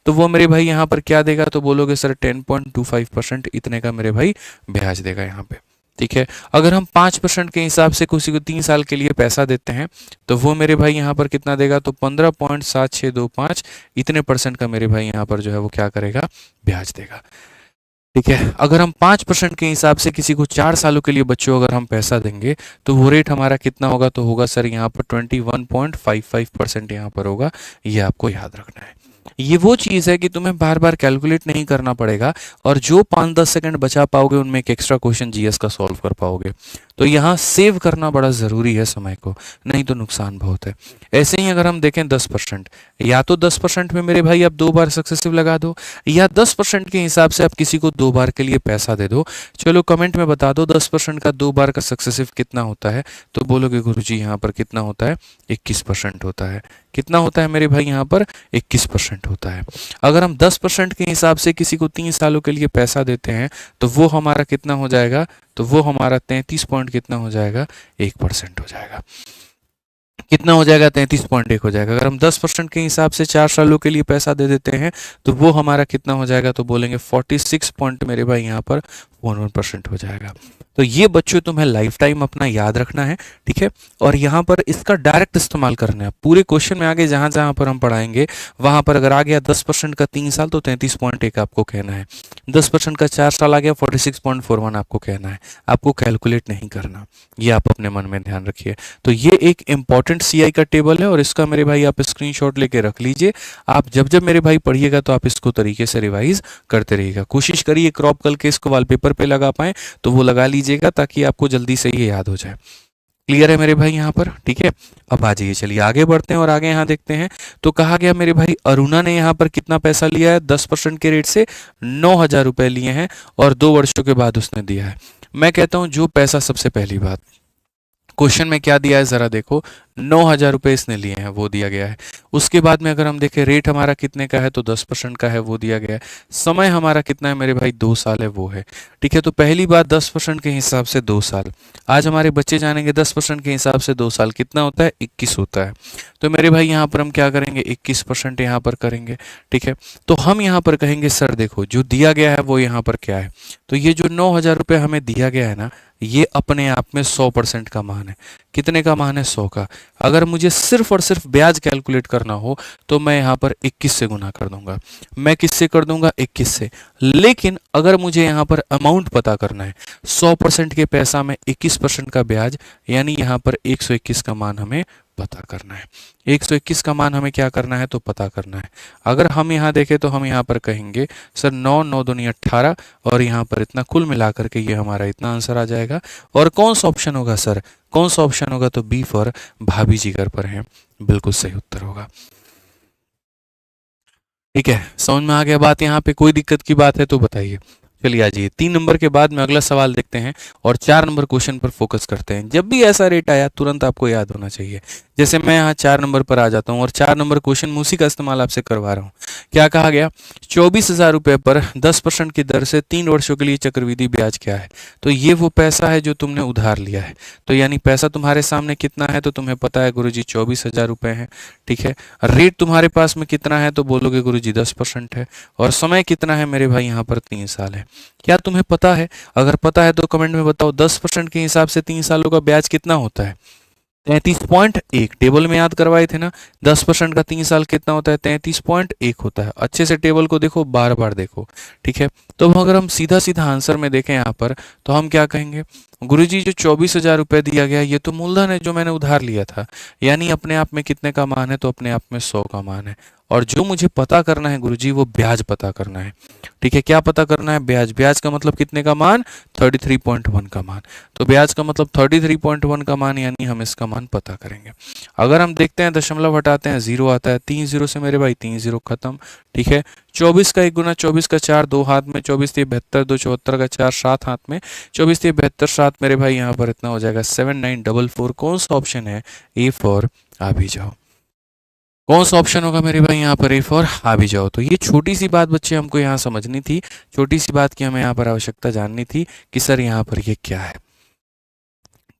तो वो मेरे भाई यहाँ पर क्या देगा, तो बोलोगे सर 10.25% इतने का मेरे भाई ब्याज देगा यहाँ पे। ठीक है, अगर हम 5% के हिसाब से किसी को 3 साल के लिए पैसा देते हैं तो वो मेरे भाई यहाँ पर कितना देगा, तो 15.7625 इतने % का मेरे भाई यहाँ पर जो है वो क्या करेगा, ब्याज देगा। ठीक है, अगर हम 5% के हिसाब से किसी को 4 सालों के लिए बच्चों अगर हम पैसा देंगे तो वो रेट हमारा कितना होगा, तो होगा सर यहाँ पर 21.55% यहाँ पर होगा। ये आपको याद रखना है। ये वो चीज़ है कि तुम्हें बार बार कैलकुलेट नहीं करना पड़ेगा और जो 5-10 सेकंड बचा पाओगे उनमें एक एक्स्ट्रा क्वेश्चन जीएस का सॉल्व कर पाओगे। तो यहाँ सेव करना बड़ा ज़रूरी है समय को, नहीं तो नुकसान बहुत है। ऐसे ही अगर हम देखें 10%, या तो 10% में मेरे भाई आप 2 बार सक्सेसिव लगा दो, या 10% के हिसाब से आप किसी को 2 बार के लिए पैसा दे दो। चलो कमेंट में बता दो 10% का 2 बार का सक्सेसिव कितना होता है, तो बोलोगे गुरुजी यहाँ पर कितना होता है, 21% होता है। कितना होता है मेरे भाई यहाँ पर, 21% होता है। अगर हम 10% के हिसाब से किसी को 3 सालों के लिए पैसा देते हैं तो वो हमारा कितना हो जाएगा, तो वो हमारा 33 पॉइंट कितना हो जाएगा, 1% हो जाएगा। कितना हो जाएगा, 33.1 हो जाएगा। अगर हम 10% के हिसाब से 4 सालों के लिए पैसा दे देते हैं तो वो हमारा कितना हो जाएगा, तो बोलेंगे 46 पॉइंट मेरे भाई यहाँ पर 1% हो जाएगा। तो ये बच्चों तुम्हें लाइफ टाइम अपना याद रखना है। ठीक है, और यहाँ पर इसका डायरेक्ट इस्तेमाल करना है पूरे क्वेश्चन में। आगे जहाँ जहाँ पर हम पढ़ाएंगे वहाँ पर अगर आ गया 10% का 3 साल तो 33.1 आपको कहना है, 10% का 4 साल आ गया 46.41 आपको कहना है, आपको कैलकुलेट नहीं करना। ये आप अपने मन में ध्यान रखिए। तो ये एक इंपॉर्टेंट सीआई का टेबल है और इसका मेरे भाई आप स्क्रीनशॉट लेके रख लीजिए। आप जब जब मेरे भाई पढ़िएगा तो आप इसको तरीके से रिवाइज करते रहिएगा। कोशिश करिए क्रॉप करके इसको वॉलपेपर पे लगा पाएं तो वो लगा लीजिएगा ताकि आपको जल्दी से ये याद हो जाए। क्लियर है मेरे भाई यहाँ पर? ठीक है, अब आ जाइए, चलिए आगे बढ़ते हैं और आगे यहाँ देखते हैं। तो कहा गया मेरे भाई अरुणा ने यहाँ पर कितना पैसा लिया है, 10% के रेट से 9,000 रुपए लिए हैं और 2 वर्षों के बाद उसने दिया है। मैं कहता हूँ जो पैसा, सबसे पहली बात क्वेश्चन में क्या दिया है जरा देखो, 9,000 रुपये इसने लिए हैं वो दिया गया है। उसके बाद में अगर हम देखें रेट हमारा कितने का है तो 10% का है वो दिया गया है। समय हमारा कितना है मेरे भाई, 2 साल है वो है। ठीक है, तो पहली बात 10% के हिसाब से 2 साल, आज हमारे बच्चे जानेंगे 10% के हिसाब से 2 साल कितना होता है, 21 होता है। तो मेरे भाई यहाँ पर हम क्या करेंगे, 21% यहाँ पर करेंगे। ठीक है, तो हम यहाँ पर कहेंगे सर देखो जो दिया गया है वो यहाँ पर क्या है, तो ये जो 9,000 रुपये हमें दिया गया है ना, ये अपने आप में 100% का मान है। कितने का मान है, 100 का। अगर मुझे सिर्फ और सिर्फ ब्याज कैलकुलेट करना हो तो मैं यहाँ पर 21 से गुना कर दूंगा। मैं किससे कर दूंगा, 21 से। लेकिन अगर मुझे यहाँ पर अमाउंट पता करना है, 100% के पैसा में 21% का ब्याज, यानी यहाँ पर 121 का मान हमें पता करना है। 121 का मान हमें क्या करना है, तो पता करना है। अगर हम यहाँ देखें तो हम यहाँ पर कहेंगे सर 9 9 दूनी 18 और यहाँ पर इतना कुल मिलाकर के ये हमारा इतना आंसर आ जाएगा। और कौन सा ऑप्शन होगा सर, कौन सा ऑप्शन होगा, तो बी फॉर भाभी जी घर पर है, बिल्कुल सही उत्तर होगा। ठीक है, समझ में आ गया बात, यहाँ पे कोई दिक्कत की बात है तो बताइए। चलिए आ जाइए 3 नंबर के बाद में अगला सवाल देखते हैं और 4 नंबर क्वेश्चन पर फोकस करते हैं। जब भी ऐसा रेट आया तुरंत आपको याद होना चाहिए। जैसे मैं यहाँ 4 नंबर पर आ जाता हूँ और 4 नंबर क्वेश्चन उसी का इस्तेमाल आपसे करवा रहा हूँ। क्या कहा गया, 24,000 रुपये पर 10% की दर से 3 वर्षों के लिए चक्रवृद्धि ब्याज क्या है, तो ये वो पैसा है जो तुमने उधार लिया है। तो यानी पैसा तुम्हारे सामने कितना है, तो तुम्हें पता है गुरुजी 24,000 रुपये है। ठीक है, रेट तुम्हारे पास में कितना है, तो बोलोगे गुरुजी 10% है। और समय कितना है मेरे भाई, यहाँ पर 3 साल है। क्या तुम्हें पता है, अगर पता है तो कमेंट में बताओ 10% के हिसाब से 3 सालों का ब्याज कितना होता है। 33.1 टेबल में याद करवाए थे ना, 10% का 3 साल कितना होता है, 33.1 होता है। अच्छे से टेबल को देखो, बार बार देखो। ठीक है, तो अगर हम सीधा सीधा आंसर में देखें यहाँ पर, तो हम क्या कहेंगे, गुरुजी जो 24,000 रुपये दिया गया ये तो मूलधन है जो मैंने उधार लिया था, यानी अपने आप में कितने का मान है, तो अपने आप में 100 का मान है। और जो मुझे पता करना है गुरुजी वो ब्याज पता करना है। ठीक है, क्या पता करना है, ब्याज। ब्याज का मतलब कितने का मान, 33.1 का मान। तो ब्याज का मतलब 33.1 का मान, यानी हम इसका मान पता करेंगे। अगर हम देखते हैं दशमलव हटाते हैं 0 आता है, 3 0 से मेरे भाई 3 0 खत्म। ठीक है, 24 का 1 गुना 24 का 4 2 हाथ में, 24 3 72 2 74 का 4 7 हाथ में, 24 3 72 7 मेरे भाई यहाँ पर इतना हो जाएगा 7944। कौन सा ऑप्शन है, ए फॉर आ भी जाओ। कौन सा ऑप्शन होगा मेरे भाई यहाँ पर, ए फॉर आ भी जाओ। तो ये छोटी सी बात बच्चे हमको यहाँ समझनी थी, छोटी सी बात की हमें यहाँ पर आवश्यकता जाननी थी कि सर यहाँ पर ये क्या है।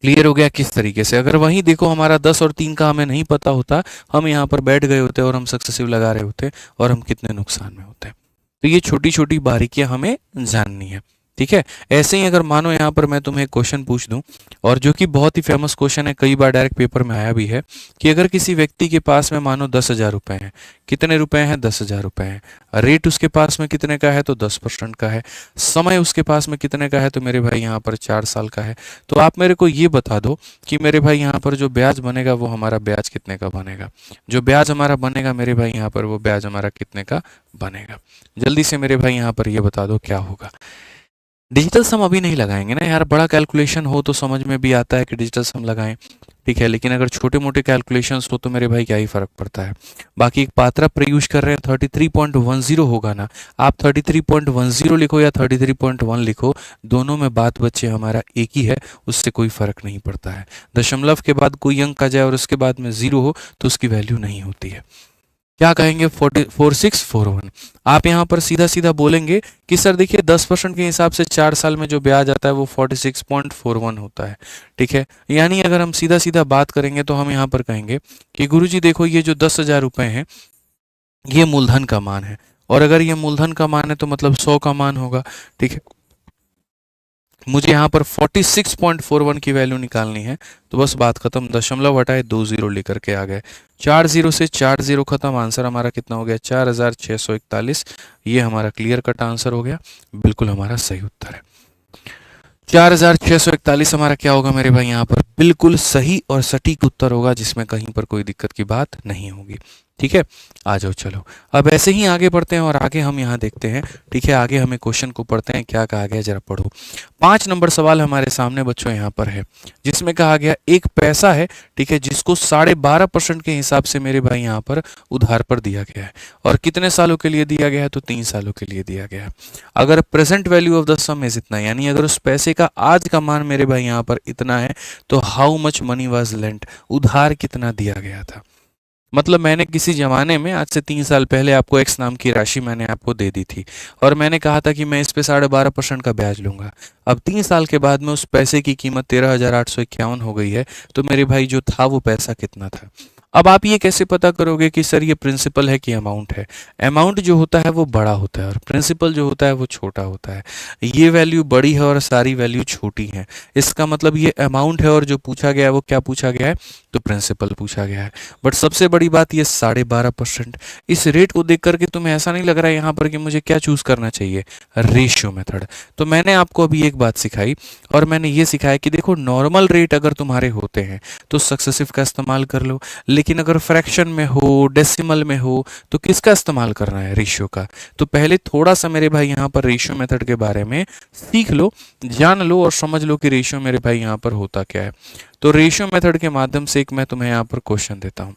क्लियर हो गया किस तरीके से। अगर वहीं देखो हमारा 10 और 3 का हमें नहीं पता होता, हम यहाँ पर बैठ गए होते और हम सक्सेसिव लगा रहे होते और हम कितने नुकसान में होते। तो ये छोटी छोटी बारीकियां हमें जाननी है। ठीक है, ऐसे ही अगर मानो यहाँ पर मैं तुम्हें क्वेश्चन पूछ दूं, और जो कि बहुत ही फेमस क्वेश्चन है, कई बार डायरेक्ट पेपर में आया भी है, कि अगर किसी व्यक्ति के पास में मानो 10,000 रुपये हैं, कितने रुपए हैं, 10,000 रुपये हैं, रेट उसके पास में कितने का है, तो 10% का है, समय उसके पास में कितने का है, तो मेरे भाई यहाँ पर 4 साल का है। तो आप मेरे को ये बता दो कि मेरे भाई यहाँ पर जो ब्याज बनेगा वो हमारा ब्याज कितने का बनेगा, जो ब्याज हमारा बनेगा मेरे भाई यहाँ पर वो ब्याज हमारा कितने का बनेगा। जल्दी से मेरे भाई यहाँ पर ये बता दो क्या होगा। डिजिटल सम अभी नहीं लगाएंगे ना यार, बड़ा कैलकुलेशन हो तो समझ में भी आता है कि डिजिटल सम लगाएं। ठीक है, लेकिन अगर छोटे मोटे कैलकुलेशंस हो तो मेरे भाई क्या ही फर्क पड़ता है। बाकी एक पात्रा प्रयूज कर रहे हैं, 33.10 होगा ना, आप 33.10 लिखो या 33.1 लिखो, दोनों में बात बच्चे हमारा एक ही है, उससे कोई फर्क नहीं पड़ता है। दशमलव के बाद कोई अंक आ जाए और उसके बाद में 0 हो तो उसकी वैल्यू नहीं होती है। क्या कहेंगे, 4641। आप यहाँ पर सीधा सीधा बोलेंगे कि सर देखिए 10% के हिसाब से 4 साल में जो ब्याज आता है वो 46.41 होता है। ठीक है, यानी अगर हम सीधा सीधा बात करेंगे तो हम यहाँ पर कहेंगे कि गुरुजी देखो ये जो 10,000 रुपये हैं ये मूलधन का मान है, और अगर ये मूलधन का मान है तो मतलब 100 का मान होगा। ठीक है, मुझे यहाँ पर 46.41 की वैल्यू निकालनी है, तो बस बात खत्म, दशमलव हटाए 2 0 लेकर के आ गए, 4 0 से 4 0 खत्म, आंसर हमारा कितना हो गया, 4,641। ये हमारा क्लियर कट आंसर हो गया, बिल्कुल हमारा सही उत्तर है। 4,641 हमारा क्या होगा मेरे भाई, यहाँ पर बिल्कुल सही और सटीक उत्तर होगा, जिसमें कहीं पर कोई दिक्कत की बात नहीं होगी। ठीक है, आ जाओ चलो अब ऐसे ही आगे बढ़ते हैं और आगे हम यहाँ देखते हैं। ठीक है, आगे हमें क्वेश्चन को पढ़ते हैं, क्या कहा गया जरा पढ़ो। 5 नंबर सवाल हमारे सामने बच्चों यहाँ पर है, जिसमें कहा गया एक पैसा है, ठीक है, जिसको 12.5% के हिसाब से मेरे भाई यहाँ पर उधार पर दिया गया है, और कितने सालों के लिए दिया गया है, तो 3 सालों के लिए दिया गया है। अगर present value of the some is इतना, यानी अगर उस पैसे का आज का मान मेरे भाई यहाँ पर इतना है, तो how much money was lent, उधार कितना दिया गया था। मतलब मैंने किसी जमाने में आज से 3 साल पहले आपको एक्स नाम की राशि मैंने आपको दे दी थी, और मैंने कहा था कि मैं इस पे 12.5% का ब्याज लूंगा। अब 3 साल के बाद में उस पैसे की कीमत 13,851 हो गई है, तो मेरे भाई जो था वो पैसा कितना था। अब आप ये कैसे पता करोगे कि सर ये प्रिंसिपल है कि अमाउंट है? अमाउंट जो होता है वो बड़ा होता है और प्रिंसिपल जो होता है वो छोटा होता है। ये वैल्यू बड़ी है और सारी वैल्यू छोटी है, इसका मतलब ये अमाउंट है और जो पूछा गया है वो क्या पूछा गया है? तो प्रिंसिपल पूछा गया है। बट सबसे बड़ी बात ये 12.5%। इस रेट को देख करके तुम्हें ऐसा नहीं लग रहा है यहाँ पर कि मुझे क्या चूज करना चाहिए? Ratio method. तो मैंने आपको अभी एक बात सिखाई और मैंने ये सिखाया कि देखो नॉर्मल रेट अगर तुम्हारे होते हैं तो सक्सेसिव का इस्तेमाल कर लो, लेकिन अगर फ्रैक्शन में हो, डेसिमल में हो, तो किसका इस्तेमाल करना है? रेशियो का। तो पहले थोड़ा सा मेरे भाई यहाँ पर रेशियो मेथड के बारे में सीख लो, जान लो और समझ लो कि रेशियो मेरे भाई यहाँ पर होता क्या है। तो रेशियो मेथड के माध्यम से एक मैं तुम्हें यहाँ पर क्वेश्चन देता हूँ।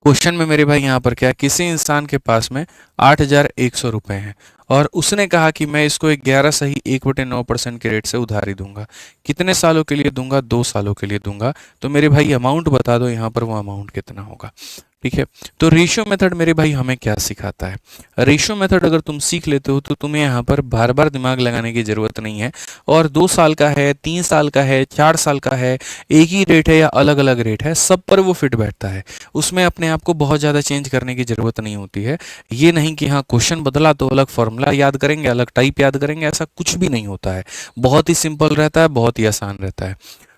क्वेश्चन में मेरे भाई यहाँ पर क्या है, किसी इंसान के पास में 8,100 रुपए हैं और उसने कहा कि मैं इसको 11 सही 1/9% के रेट से उधारी दूंगा। कितने सालों के लिए दूंगा? 2 सालों के लिए दूंगा। तो मेरे भाई अमाउंट बता दो यहाँ पर, वो अमाउंट कितना होगा? ठीक है। तो रेशियो मेथड मेरे भाई हमें क्या सिखाता है? रेशियो मेथड अगर तुम सीख लेते हो तो तुम्हें यहाँ पर बार बार दिमाग लगाने की जरूरत नहीं है। और 2 साल का है, 3 साल का है, 4 साल का है, एक ही रेट है या अलग अलग रेट है, सब पर वो फिट बैठता है। उसमें अपने आप को बहुत ज़्यादा चेंज करने की ज़रूरत नहीं होती है। ये नहीं कि हाँ क्वेश्चन बदला तो अलग फॉर्मूला याद करेंगे, अलग टाइप याद करेंगे, ऐसा कुछ भी नहीं होता है। बहुत ही सिंपल रहता है, बहुत ही आसान रहता है।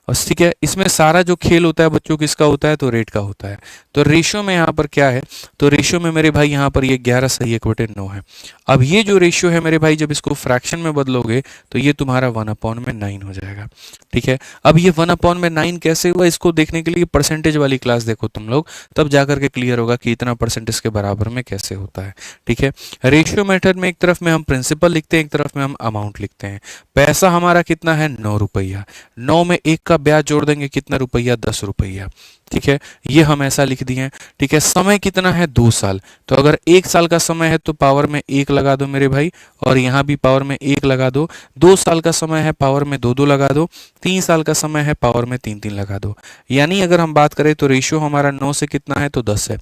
और ठीक है, इसमें सारा जो खेल होता है बच्चों किसका होता है? तो रेट का होता है। तो रेशियो में यहाँ पर क्या है? तो रेशियो में मेरे भाई यहाँ पर ये 11 सही 1/9 है। अब ये जो रेशियो है मेरे भाई, जब इसको फ्रैक्शन में बदलोगे तो ये तुम्हारा 1/9 हो जाएगा। ठीक है। अब ये 1/9 कैसे हुआ, इसको देखने के लिए परसेंटेज वाली क्लास देखो तुम लोग, तब जाकर के क्लियर होगा कि इतना परसेंटेज के बराबर में कैसे होता है। ठीक है। रेशियो मेथड में एक तरफ में हम प्रिंसिपल लिखते हैं, एक तरफ में हम अमाउंट लिखते हैं। पैसा हमारा कितना है? 9 रुपया। 9 में 1 का ब्याज जोड़ देंगे, कितना रुपया? 10 रुपया। ठीक है, ये हम ऐसा लिख दिए हैं। ठीक है। समय कितना है? 2 साल। तो अगर 1 साल का समय है तो पावर में 1 लगा दो मेरे भाई, और यहाँ भी पावर में 1 लगा दो। 2 साल का समय है, पावर में 2 लगा दो। 3 साल का समय है, पावर में 3 लगा दो। यानी अगर हम बात करें तो रेशियो हमारा 9 से कितना है? तो 10 है।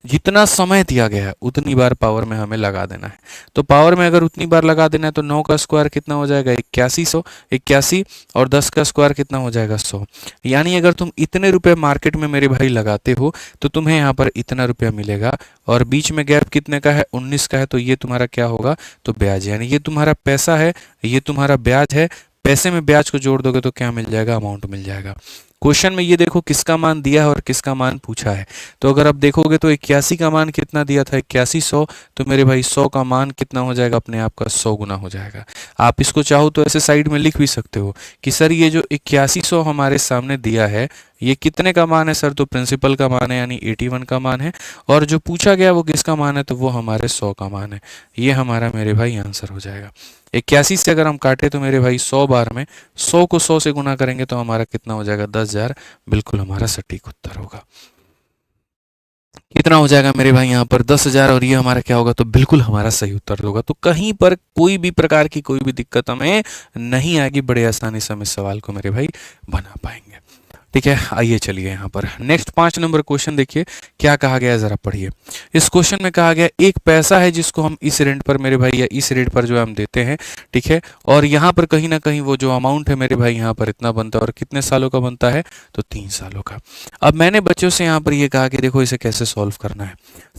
जितना समय दिया गया है उतनी बार पावर में हमें लगा देना है। तो पावर में अगर उतनी बार लगा देना है तो 9 का स्क्वायर कितना हो जाएगा? 81 और 10 का स्क्वायर कितना हो जाएगा? 100। यानी अगर तुम इतने रुपए मार्केट में मेरे भाई लगाते हो तो तुम्हें यहाँ पर इतना रुपया मिलेगा, और बीच में गैप कितने का है? 19 का है। तो ये तुम्हारा क्या होगा? तो ब्याज। यानी ये तुम्हारा पैसा है, ये तुम्हारा ब्याज है। पैसे में ब्याज को जोड़ दोगे तो क्या मिल जाएगा? अमाउंट मिल जाएगा। क्वेश्चन में ये देखो किसका मान दिया है और किसका मान पूछा है। तो अगर आप देखोगे तो 81 का मान कितना दिया था? 8100। तो मेरे भाई 100 का मान कितना हो जाएगा? अपने आप का 100 गुना हो जाएगा। आप इसको चाहो तो ऐसे साइड में लिख भी सकते हो कि सर ये जो 8100 हमारे सामने दिया है ये कितने का मान है सर? तो प्रिंसिपल का मान है, यानी 81 का मान है। और जो पूछा गया वो किसका मान है? तो वो हमारे 100 का मान है। ये हमारा मेरे भाई आंसर हो जाएगा। 81 से अगर हम काटे तो मेरे भाई 100 बार में 100 को 100 से गुना करेंगे तो हमारा कितना हो जाएगा? 10,000। बिल्कुल हमारा सटीक उत्तर होगा। कितना हो जाएगा मेरे भाई यहाँ पर? 10,000। और ये हमारा क्या होगा? तो बिल्कुल हमारा सही उत्तर होगा। तो कहीं पर कोई भी प्रकार की कोई भी दिक्कत हमें नहीं आएगी, बड़े आसानी से हम इस सवाल को मेरे भाई बना पाएंगे। ठीक है, आइए चलिए यहाँ पर नेक्स्ट 5 नंबर क्वेश्चन देखिए क्या कहा गया है, जरा पढ़िए। इस क्वेश्चन में कहा गया एक पैसा है जिसको हम इस रेट पर मेरे भाई, या इस रेट पर जो है हम देते हैं। ठीक है। और यहाँ पर कहीं ना कहीं वो जो अमाउंट है मेरे भाई यहाँ पर इतना बनता है, और कितने सालों का बनता है? तो 3 सालों का। अब मैंने बच्चों से यहाँ पर ये कहा कि देखो इसे कैसे सॉल्व करना है।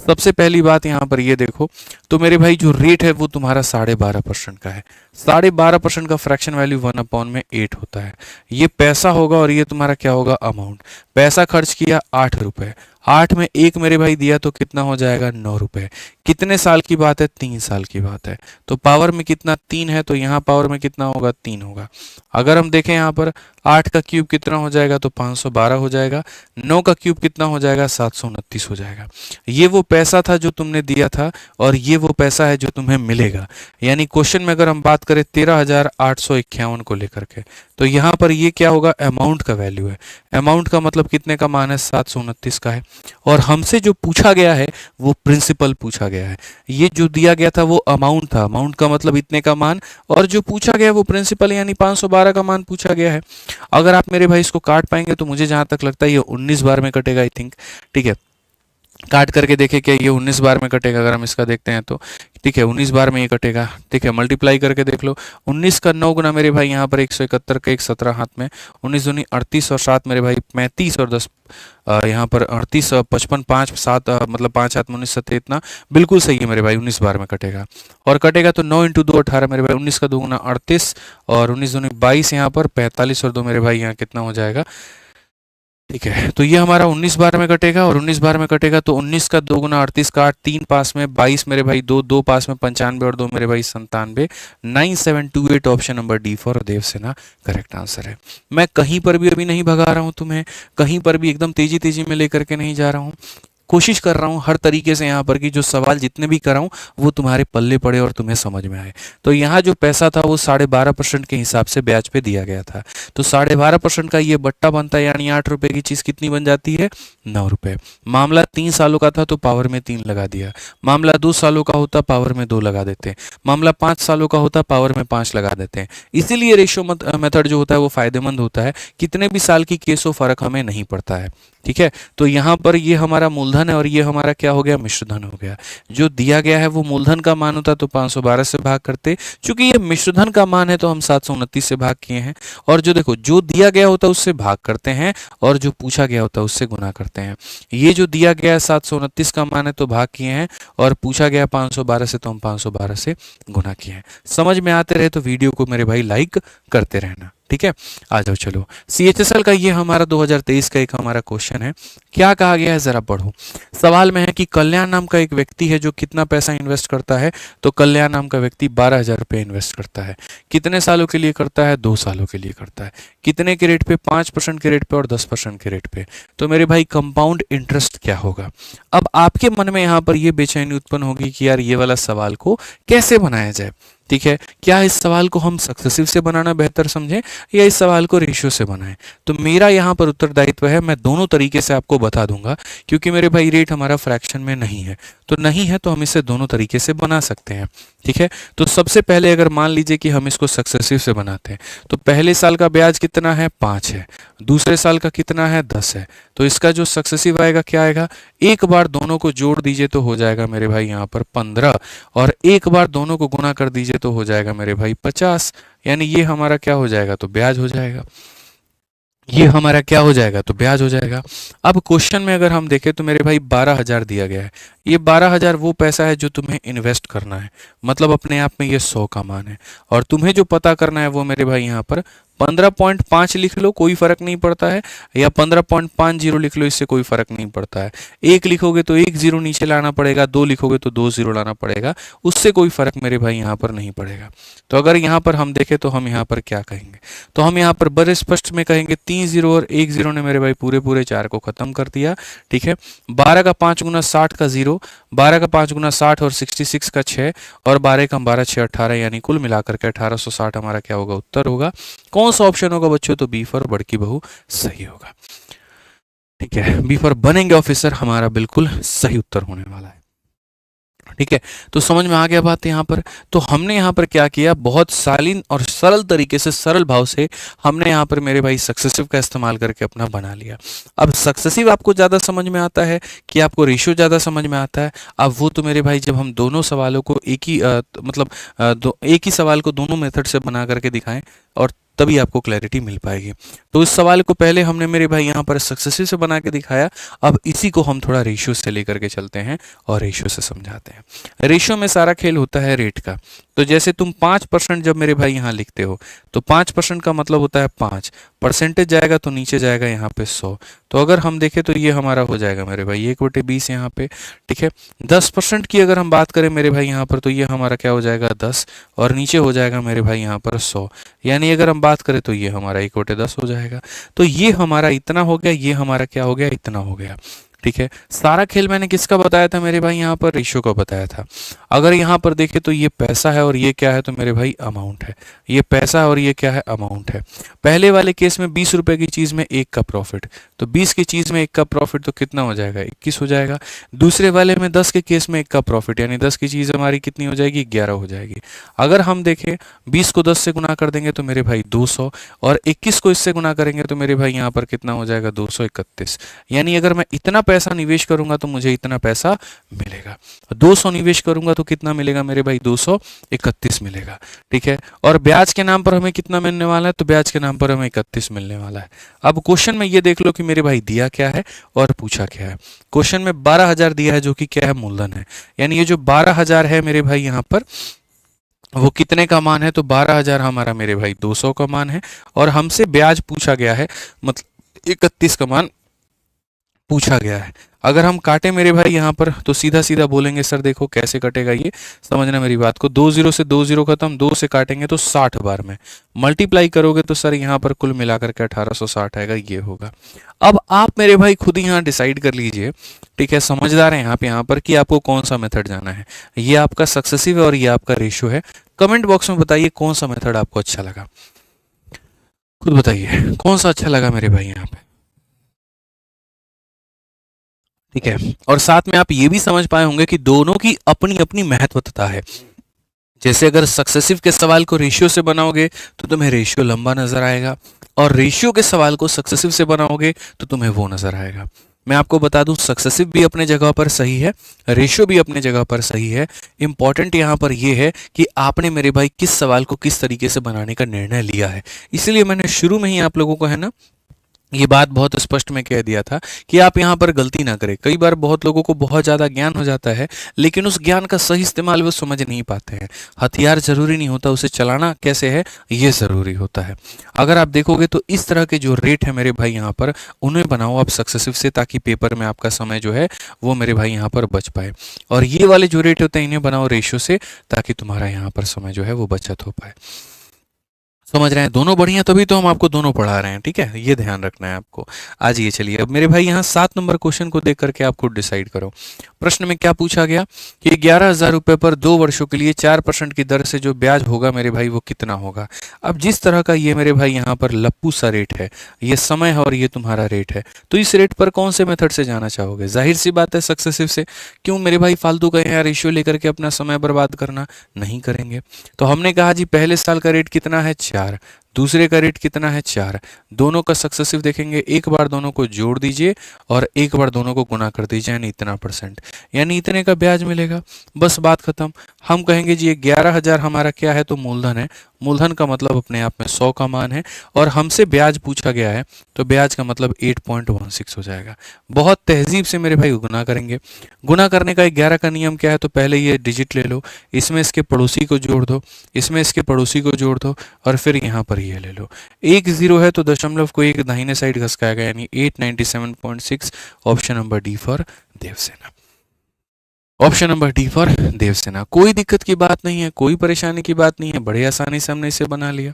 सबसे पहली बात यहाँ पर ये देखो, तो मेरे भाई जो रेट है वो तुम्हारा 12.5% का है। 12.5% का फ्रैक्शन वैल्यू 1/8 होता है। ये पैसा होगा और ये तुम्हारा क्या होगा? अमाउंट। पैसा खर्च किया 8 रुपए, 8 में 1 मेरे भाई दिया तो कितना हो जाएगा? 9 रुपए। कितने साल की बात है? 3 साल की बात है। तो पावर में कितना? 3 है, तो यहाँ पावर में कितना होगा? 3 होगा। अगर हम देखें यहाँ पर 8 का क्यूब कितना हो जाएगा? तो 512 हो जाएगा। 9 का क्यूब कितना हो जाएगा? 729 हो जाएगा। ये वो पैसा था जो तुमने दिया था, और ये वो पैसा है जो तुम्हें मिलेगा। यानी क्वेश्चन में अगर हम बात करें 13,851 को लेकर के, तो यहाँ पर ये क्या होगा? अमाउंट का वैल्यू है। अमाउंट का मतलब कितने का मान है? 729 का है। और हमसे जो पूछा गया है वो प्रिंसिपल पूछा गया है। ये जो दिया गया था वो अमाउंट था, अमाउंट का मतलब इतने का मान, और जो पूछा गया वो प्रिंसिपल यानी 512 का मान पूछा गया है। अगर आप मेरे भाई इसको काट पाएंगे तो मुझे जहां तक लगता है ये 19 बार में कटेगा, आई थिंक। ठीक है। काट करके देखें क्या ये 19 बार में कटेगा, अगर हम इसका देखते हैं तो ठीक है 19 बार में ये कटेगा। ठीक है, मल्टीप्लाई करके देख लो, 19 का 9 गुना मेरे भाई यहाँ पर 171 का 17 हाथ में, 19 दूनी 38 और 7 मेरे भाई 35 और 10 यहाँ पर 38 55 5 7 मतलब 5 हाथ में 19 7 इतना बिल्कुल सही है मेरे भाई, 19 बार में कटेगा। और कटेगा तो 9 इंटू 2 18 मेरे भाई, 19 का 2 गुना 38 और 19 दूनी 22 यहाँ पर 45 और 2 मेरे भाई यहाँ कितना हो जाएगा। ठीक है, तो ये हमारा 19 बार में कटेगा और 19 बार में कटेगा तो 19 का 2 गुना 38 का 8 3 पास में 22 मेरे भाई, 2 2 पास में 95 और 2 मेरे भाई 97, 9728 option number D for Devsena correct answer है। मैं कहीं पर भी अभी नहीं भगा रहा हूं तुम्हें, कहीं पर भी एकदम तेजी तेजी में लेकर के नहीं जा रहा हूं, कोशिश कर रहा हूँ हर तरीके से यहाँ पर कि जो सवाल जितने भी कराऊं वो तुम्हारे पल्ले पड़े और तुम्हें समझ में आए। तो यहाँ जो पैसा था वो 12.5% के हिसाब से ब्याज पे दिया गया था, तो 12.5% का ये बट्टा बनता है, यानी 8 रुपए की चीज कितनी बन जाती है 9 रुपए। मामला 3 सालों का था तो पावर में 3 लगा दिया, मामला 2 सालों का होता पावर में 2 लगा देते, मामला 5 सालों का होता पावर में 5 लगा देते हैं। इसीलिए रेशियो मेथड जो होता है वो फायदेमंद होता है, कितने भी साल की केस हो फर्क हमें नहीं पड़ता है। ठीक है, तो यहाँ पर ये हमारा मूलधन है और ये हमारा क्या हो गया मिश्रधन हो गया। जो दिया गया है वो मूलधन का मान होता तो 512 से भाग करते, क्योंकि ये मिश्रधन का मान है तो हम 729 से भाग किए हैं। और जो देखो जो दिया गया होता है उससे भाग करते हैं और जो पूछा गया होता है उससे गुना करते हैं। ये जो दिया गया है 729 का मान है तो भाग किए हैं और पूछा गया 512 से तो हम 512 से गुना किए हैं। समझ में आते रहे तो वीडियो को मेरे भाई लाइक करते रहना। ठीक है, आ जाओ चलो CHSL का ये हमारा 2023 का एक हमारा क्वेश्चन है। क्या कहा गया है जरा पढ़ो। सवाल में है कि कल्याण नाम का एक व्यक्ति है जो कितना पैसा इन्वेस्ट करता है, तो कल्याण नाम का व्यक्ति 12,000 रुपये इन्वेस्ट करता है। कितने सालों के लिए करता है, 2 सालों के लिए करता है। कितने के रेट पे, 5% के रेट पे और 10% के रेट पे। तो मेरे भाई कंपाउंड इंटरेस्ट क्या होगा। अब आपके मन में यहाँ पर ये बेचैनी उत्पन्न होगी कि यार ये वाला सवाल को कैसे बनाया जाए। ठीक है, क्या इस सवाल को हम सक्सेसिव से बनाना बेहतर समझें या इस सवाल को रेशियो से बनाएं। तो मेरा यहाँ पर उत्तरदायित्व है, मैं दोनों तरीके से आपको बता दूंगा, क्योंकि मेरे भाई रेट हमारा फ्रैक्शन में नहीं है, तो नहीं है तो हम इसे दोनों तरीके से बना सकते हैं। ठीक है, तो सबसे पहले अगर मान लीजिए कि हम इसको सक्सेसिव से बनाते हैं तो पहले साल का ब्याज कितना है 5 है, दूसरे साल का कितना है 10 है, तो इसका जो सक्सेसिव आएगा क्या आएगा, एक बार दोनों को जोड़ दीजिए तो हो जाएगा मेरे भाई यहाँ पर 15 और एक बार दोनों को गुना कर दीजिए तो हो जाएगा मेरे भाई 50, यानी ये हमारा क्या हो जाएगा तो ब्याज हो जाएगा। ये हमारा क्या हो जाएगा तो ब्याज हो जाएगा। अब क्वेश्चन में अगर हम देखें तो मेरे भाई 12,000 दिया गया है, ये 12,000 वो पैसा है जो तुम्हें इन्वेस्ट करना है, मतलब अपने आप में ये 100 का मान है। और तुम्हें जो पता करना है वो मेरे भाई यहाँ पर 15.5 लिख लो कोई फर्क नहीं पड़ता है, या 15.50 लिख लो इससे कोई फर्क नहीं पड़ता है। 1 लिखोगे तो 1 जीरो नीचे लाना पड़ेगा, 2 लिखोगे तो 2 जीरो लाना पड़ेगा, उससे कोई फर्क मेरे भाई यहाँ पर नहीं पड़ेगा। तो अगर यहाँ पर हम देखें तो हम यहाँ पर क्या कहेंगे, तो हम यहाँ पर बड़े स्पष्ट में कहेंगे 3 जीरो और 1 जीरो ने मेरे भाई पूरे पूरे 4 को खत्म कर दिया। ठीक है, 12 का 5 गुना 60 का 0, 12 का 5 गुना 60 और 66 का 6 और 12 का 12 6 18, यानी कुल मिलाकर के 1860 हमारा क्या होगा उत्तर होगा। कौन सा ऑप्शन होगा बच्चों, तो बी फॉर बड़की बहू सही होगा। ठीक है, बी फॉर बनेंगे ऑफिसर हमारा बिल्कुल सही उत्तर होने वाला है। ठीक है, तो समझ में आ गया बात यहाँ पर। तो हमने यहाँ पर क्या किया, बहुत शालीन और सरल तरीके से सरल भाव से हमने यहाँ पर मेरे भाई सक्सेसिव का इस्तेमाल करके अपना बना लिया। अब सक्सेसिव आपको ज़्यादा समझ में आता है कि आपको रेशियो ज़्यादा समझ में आता है, अब वो तो मेरे भाई जब हम दोनों सवालों को एक ही एक ही सवाल को दोनों मेथड से बना करके दिखाएं और तभी आपको क्लैरिटी मिल पाएगी। तो इस सवाल को पहले हमने मेरे भाई यहाँ पर सक्सेसिव से बना के दिखाया, अब इसी को हम थोड़ा रेशियो से लेकर के चलते हैं और रेशियो से समझाते हैं। रेशियो में सारा खेल होता है रेट का। तो जैसे तुम 5% जब मेरे भाई यहाँ लिखते हो तो 5% का मतलब होता है 5 परसेंटेज जाएगा तो नीचे जाएगा यहाँ पे 100। तो अगर हम देखें तो ये हमारा हो जाएगा मेरे भाई 1/20 यहाँ पे। ठीक है, 10% की अगर हम बात करें मेरे भाई यहाँ पर तो ये हमारा क्या हो जाएगा 10 और नीचे हो जाएगा मेरे भाई यहाँ पर 100, यानी अगर हम बात करें तो ये हमारा 1/10 हो जाएगा। तो ये हमारा इतना हो गया, ये हमारा क्या हो गया इतना हो गया। ठीक है, सारा खेल मैंने किसका बताया था मेरे भाई यहाँ पर रेशियो का बताया था। अगर यहाँ पर देखें तो ये पैसा है और ये क्या है तो मेरे भाई अमाउंट है, ये पैसा है और ये क्या है अमाउंट है। पहले वाले केस में 20 रुपए की चीज में 1 का प्रॉफिट, तो 20 की चीज में 1 का प्रॉफिट तो कितना हो जाएगा 21 हो जाएगा। दूसरे वाले में 10 के केस में 1 का प्रॉफिट, यानी 10 की चीज हमारी कितनी हो जाएगी 11 हो जाएगी। अगर हम देखें 20 को 10 से गुना कर देंगे तो मेरे भाई 200 और 21 को इससे गुना करेंगे तो मेरे भाई यहाँ पर कितना हो जाएगा 231, यानी अगर मैं इतना पैसा निवेश करूंगा तो मुझे इतना पैसा मिलेगा। 200 निवेश करूंगा तो कितना मिलेगा मेरे भाई, 231 मिलेगा। ठीक है, और ब्याज के नाम पर हमें कितना मिलने वाला है, तो ब्याज के नाम पर हमें 31 मिलने वाला है। अब क्वेश्चन में ये देख लो कि मेरे भाई दिया क्या है और पूछा क्या है। क्वेश्चन में 12,000 दिया है जो कि क्या है, मूलधन है। यानी ये जो 12,000 है मेरे भाई यहाँ पर वो कितने का मान है, तो 12,000 हमारा मेरे भाई 200 का मान है, और हमसे ब्याज पूछा गया है, मतलब 31 का मान पूछा गया है। अगर हम काटे मेरे भाई यहाँ पर तो सीधा सीधा बोलेंगे सर देखो कैसे कटेगा, ये समझना मेरी बात को। 2 0 से 2 0 खत्म, 2 से काटेंगे तो 60 बार में मल्टीप्लाई करोगे तो सर यहाँ पर कुल मिलाकर के 1860 आएगा, ये होगा। अब आप मेरे भाई खुद ही यहाँ डिसाइड कर लीजिए, ठीक है, समझदार हैं आप यहाँ पर, कि आपको कौन सा मेथड जाना है। ये आपका सक्सेसिव है और ये आपका रेशियो है। कमेंट बॉक्स में बताइए कौन सा मेथड आपको अच्छा लगा, खुद बताइए कौन सा अच्छा लगा मेरे भाई यहाँ पे। ठीक है, और साथ में आप ये भी समझ पाए होंगे कि दोनों की अपनी अपनी महत्वता है। जैसे अगर सक्सेसिव के सवाल को रेशियो से बनाओगे तो तुम्हें रेशियो लंबा नजर आएगा, और रेशियो के सवाल को सक्सेसिव से बनाओगे तो तुम्हें वो नजर आएगा। मैं आपको बता दूं, सक्सेसिव भी अपने जगह पर सही है, रेशियो भी अपने जगह पर सही है। इंपॉर्टेंट यहाँ पर यह है कि आपने मेरे भाई किस सवाल को किस तरीके से बनाने का निर्णय लिया है। इसलिए मैंने शुरू में ही आप लोगों को है ना ये बात बहुत स्पष्ट में कह दिया था कि आप यहाँ पर गलती ना करें। कई बार बहुत लोगों को बहुत ज़्यादा ज्ञान हो जाता है, लेकिन उस ज्ञान का सही इस्तेमाल वो समझ नहीं पाते हैं। हथियार जरूरी नहीं होता, उसे चलाना कैसे है ये ज़रूरी होता है। अगर आप देखोगे तो इस तरह के जो रेट है मेरे भाई यहाँ पर, उन्हें बनाओ आप सक्सेसिव से, ताकि पेपर में आपका समय जो है वो मेरे भाई यहाँ पर बच पाए। और ये वाले जो रेट होते हैं इन्हें बनाओ रेशियो से, ताकि तुम्हारा यहाँ पर समय जो है वो बचत हो पाए। समझ रहे हैं, दोनों बढ़िया, तभी तो हम आपको दोनों पढ़ा रहे हैं। ठीक है, ये ध्यान रखना है आपको। आज ये चलिए, अब मेरे भाई यहाँ 7 नंबर क्वेश्चन को देख करके आप खुद डिसाइड करो। प्रश्न में क्या पूछा गया कि 11,000 रुपए पर 2 वर्षों के लिए 4% की दर से जो ब्याज होगा मेरे भाई वो कितना होगा। अब जिस तरह का ये मेरे भाई यहाँ पर लप्पू सा रेट है, ये समय है और ये तुम्हारा रेट है, तो इस रेट पर कौन से मेथड से जाना चाहोगे। जाहिर सी बात है सक्सेसिव से। क्यों मेरे भाई फालतू का यहाँ रेशियो लेकर के अपना समय बर्बाद करना नहीं करेंगे। तो हमने कहा जी पहले साल का रेट कितना है 4, दूसरे का रेट कितना है 4, दोनों का सक्सेसिव देखेंगे, एक बार दोनों को जोड़ दीजिए और एक बार दोनों को गुना कर दीजिए, यानी इतना %, यानी इतने का ब्याज मिलेगा। बस बात खत्म। हम कहेंगे जी ये 11,000 हमारा क्या है, तो मूलधन है। मूलधन का मतलब अपने आप में 100 का मान है, और हमसे ब्याज पूछा गया है तो ब्याज का मतलब 8.16 हो जाएगा। बहुत तहजीब से मेरे भाई गुना करेंगे। गुना करने का 11 का नियम क्या है, तो पहले ये डिजिट ले लो, इसमें इसके पड़ोसी को जोड़ दो, इसमें इसके पड़ोसी को जोड़ दो, और फिर यहाँ पर ये ले लो। 1 0 है तो दशमलव को एक दाहिने साइड घसकाएगा, यानी 897.6। Option number D for Devsena. Option number D for Devsena. कोई दिक्कत की बात नहीं है, कोई परेशानी की बात नहीं है, बड़े आसानी से हमने इसे बना लिया।